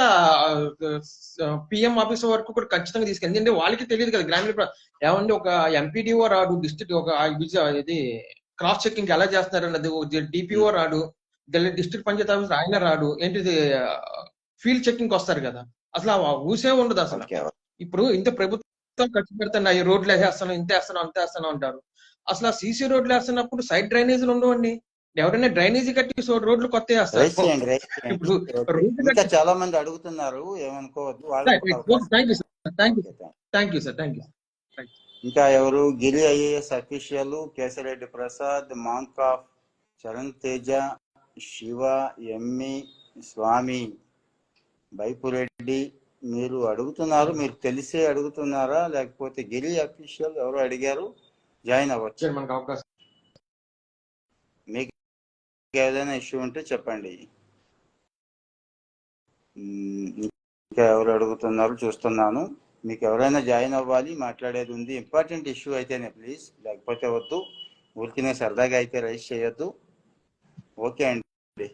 పిఎం ఆఫీస్ వరకు కూడా ఖచ్చితంగా తీసుకెళ్ళి, ఎందుకంటే వాళ్ళకి తెలియదు కదా గ్రామీణ ఏమంటే ఒక ఎంపీడీఓ రాడు, డిస్ట్రిక్ట్ ఒక ఇది క్రాస్ చెకింగ్ ఎలా చేస్తున్నారు అన్నది, డిపిఓ రాడు, డిస్ట్రిక్ట్ పంచాయతీ ఆఫీసర్ ఆయన రాడు, ఏంటిది ఫీల్డ్ చెకింగ్ వస్తారు కదా, అసలు ఆ ఊసే ఉండదు అసలు. ఇప్పుడు ఇంత ప్రభుత్వం ఖర్చు పెడుతున్నాయి, రోడ్లు వేసేస్తాను, ఇంత వేస్తాను, అంత వేస్తాను అంటారు. అసలు ఆ సీసీ రోడ్లు వేస్తున్నప్పుడు సైడ్ డ్రైనేజీలు ఉండవండి. ఎవరైనా డ్రైనేజీ కట్టి రోడ్లు కొత్త వేస్తారు. ఇప్పుడు ఇంకా చాలా మంది అడుగుతున్నారు, ఏమనుకోవద్దు. Thank you sir. ఇంకా ఎవరు? గిరి ఐఏఎస్ అఫీషియల్, కేశరెడ్డి ప్రసాద్, మాంకా చరణ్ తేజ, శివ, ఎమ్మి, స్వామి, బైపురెడ్డి. మీరు అడుగుతున్నారు, మీరు తెలిసే అడుగుతున్నారా లేకపోతే గిరి అఫీషియల్ ఎవరు అడిగారు? జాయిన్ అవ్వచ్చు. మనకు అవకాశం, మీకు ఏదైనా ఇష్యూ ఉంటే చెప్పండి. ఇంకా ఎవరు అడుగుతున్నారు చూస్తున్నాను. మీకు ఎవరైనా జాయిన్ అవ్వాలి, మాట్లాడేది ఉంది, ఇంపార్టెంట్ ఇష్యూ అయితేనే ప్లీజ్, లేకపోతే వద్దు. ఊరికినే సరదాగా అయితే రైజ్ చేయొద్దు. ఓకే అండి.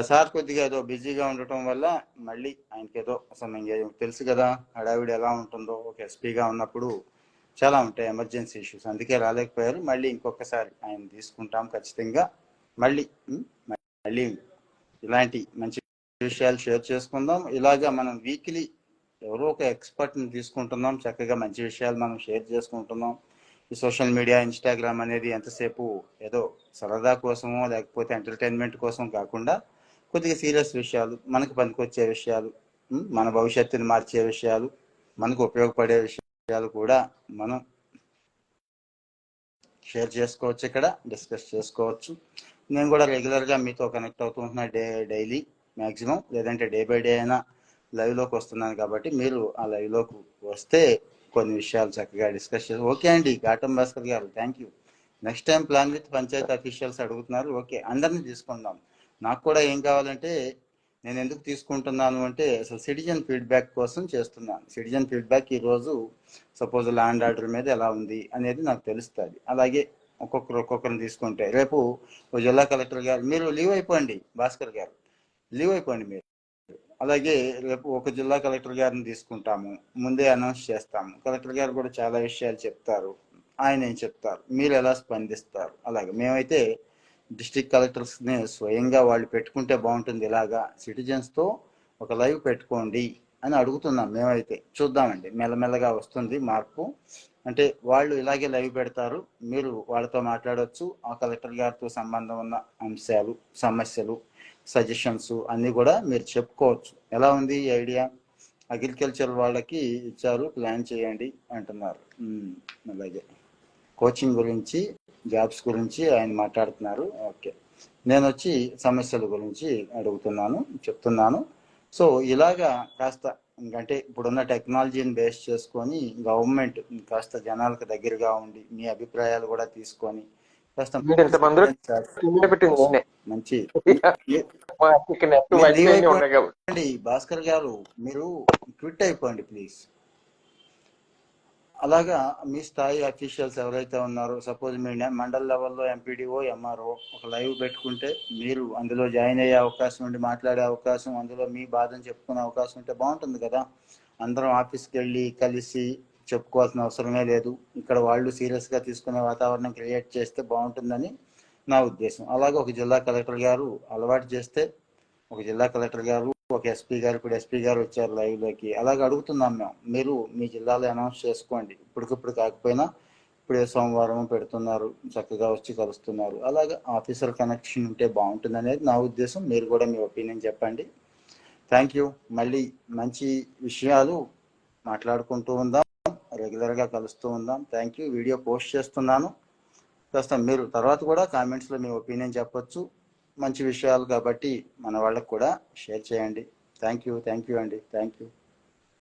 సార్ కొద్దిగా ఏదో బిజీగా ఉండటం వల్ల మళ్ళీ ఆయనకి ఏదో తెలుసు కదా హడావిడి ఎలా ఉంటుందో. ఒక ఎస్పీగా ఉన్నప్పుడు చాలా ఉంటాయి ఎమర్జెన్సీ ఇష్యూస్, అందుకే రాలేకపోయారు. మళ్ళీ ఇంకొకసారి ఆయన తీసుకుంటాం ఖచ్చితంగా. మళ్ళీ ఇలాంటి మంచి విషయాలు షేర్ చేసుకుందాం. ఇలాగా మనం వీక్లీ ఎవరో ఒక ఎక్స్పర్ట్ని తీసుకుంటున్నాం, చక్కగా మంచి విషయాలు మనం షేర్ చేసుకుంటున్నాం. ఈ సోషల్ మీడియా, ఇన్స్టాగ్రామ్ అనేది ఎంతసేపు ఏదో సరదా కోసమో లేకపోతే ఎంటర్టైన్మెంట్ కోసం కాకుండా కొద్దిగా సీరియస్ విషయాలు, మనకు పనికొచ్చే విషయాలు, మన భవిష్యత్తుని మార్చే విషయాలు, మనకు ఉపయోగపడే విషయాలు కూడా మనం షేర్ చేసుకోవచ్చు, ఇక్కడ డిస్కస్ చేసుకోవచ్చు. నేను కూడా రెగ్యులర్గా మీతో కనెక్ట్ అవుతుంటున్నా, డైలీ మ్యాక్సిమం, లేదంటే డే బై డే అయినా లైవ్లోకి వస్తున్నాను. కాబట్టి మీరు ఆ లైవ్లోకి వస్తే కొన్ని విషయాలు చక్కగా డిస్కస్ చేసి. ఓకే అండి, ఘాటం భాస్కర్ గారు, thank you. Next time plan with Panchayat officials అడుగుతున్నారు. ఓకే, అందరినీ తీసుకుందాం. నాకు కూడా ఏం కావాలంటే, నేను ఎందుకు తీసుకుంటున్నాను అంటే అసలు సిటిజన్ ఫీడ్బ్యాక్ కోసం చేస్తున్నాను. సిటిజన్ ఫీడ్బ్యాక్ ఈరోజు సపోజ్ ల్యాండ్ ఆర్డర్ మీద ఎలా ఉంది అనేది నాకు తెలుస్తుంది. అలాగే ఒక్కొక్కరిని తీసుకుంటే రేపు జిల్లా కలెక్టర్ గారు, మీరు లీవ్ అయిపోండి, భాస్కర్ గారు లీవ్ అయిపోండి మీరు. అలాగే రేపు ఒక జిల్లా కలెక్టర్ గారిని తీసుకుంటాము, ముందే అనౌన్స్ చేస్తాము. కలెక్టర్ గారు కూడా చాలా విషయాలు చెప్తారు. ఆయన ఏం చెప్తారు, మీరు ఎలా స్పందిస్తారు. అలాగే మేమైతే డిస్ట్రిక్ట్ కలెక్టర్స్ని స్వయంగా వాళ్ళు పెట్టుకుంటే బాగుంటుంది. ఇలాగా సిటిజన్స్తో ఒక లైవ్ పెట్టుకోండి అని అడుగుతున్నాం. మేమైతే చూద్దామండి, మెల్లమెల్లగా వస్తుంది మార్పు. అంటే వాళ్ళు ఇలాగే లైవ్ పెడతారు, మీరు వాళ్ళతో మాట్లాడవచ్చు. ఆ కలెక్టర్ గారితో సంబంధం ఉన్న అంశాలు, సమస్యలు, సజెషన్స్ అన్నీ కూడా మీరు చెప్పుకోవచ్చు. ఎలా ఉంది ఈ ఐడియా? అగ్రికల్చర్ వాళ్ళకి ఇచ్చారు, ప్లాన్ చేయండి అంటున్నారు. అలాగే కోచింగ్ గురించి, జాబ్స్ గురించి ఆయన మాట్లాడుతున్నారు. ఓకే, నేను వచ్చి సమస్యల గురించి అడుగుతున్నాను, చెప్తున్నాను. సో ఇలాగా కాస్త అంటే ఇప్పుడున్న టెక్నాలజీని బేస్ చేసుకొని గవర్నమెంట్ కాస్త జనాలకు దగ్గరగా ఉండి మీ అభిప్రాయాలు కూడా తీసుకొని కాస్త మంచి భాస్కర్ గారు, మీరు క్విట్ అయిపోండి ప్లీజ్. అలాగా మీ స్థాయి అఫీషియల్స్ ఎవరైతే ఉన్నారో, సపోజ్ మీ మండల్ లెవెల్లో ఎంపీడీఓ ఎంఆర్ఓ ఒక లైవ్ పెట్టుకుంటే మీరు అందులో జాయిన్ అయ్యే అవకాశం ఉండి మాట్లాడే అవకాశం, అందులో మీ బాధను చెప్పుకునే అవకాశం ఉంటే బాగుంటుంది కదా. అందరం ఆఫీస్కి వెళ్ళి కలిసి చెప్పుకోవాల్సిన అవసరమే లేదు. ఇక్కడ వాళ్ళు సీరియస్గా తీసుకునే వాతావరణం క్రియేట్ చేస్తే బాగుంటుందని నా ఉద్దేశం. అలాగే ఒక జిల్లా కలెక్టర్ గారు అలవాటు చేస్తే, ఒక జిల్లా కలెక్టర్ గారు, ఒక ఎస్పీ గారు, ఇప్పుడు ఎస్పీ గారు వచ్చారు లైవ్లోకి, అలాగే అడుగుతున్నాం మేము, మీరు మీ జిల్లాలో అనౌన్స్ చేసుకోండి. ఇప్పటికిప్పుడు కాకపోయినా ఇప్పుడే సోమవారం పెడుతున్నారు, చక్కగా వచ్చి కలుస్తున్నారు. అలాగే ఆఫీసర్ కనెక్షన్ ఉంటే బాగుంటుంది అనేది నా ఉద్దేశం. మీరు కూడా మీ ఒపీనియన్ చెప్పండి. Thank you. మళ్ళీ మంచి విషయాలు మాట్లాడుకుంటూ ఉందాం, రెగ్యులర్గా కలుస్తూ ఉందాం. Thank you. వీడియో పోస్ట్ చేస్తున్నాను, ప్రస్తుతం మీరు తర్వాత కూడా కామెంట్స్లో మీ ఒపీనియన్ చెప్పొచ్చు. మంచి విషయాలు కాబట్టి మన వాళ్ళకు కూడా షేర్ చేయండి. థ్యాంక్ యూ అండి. Thank you.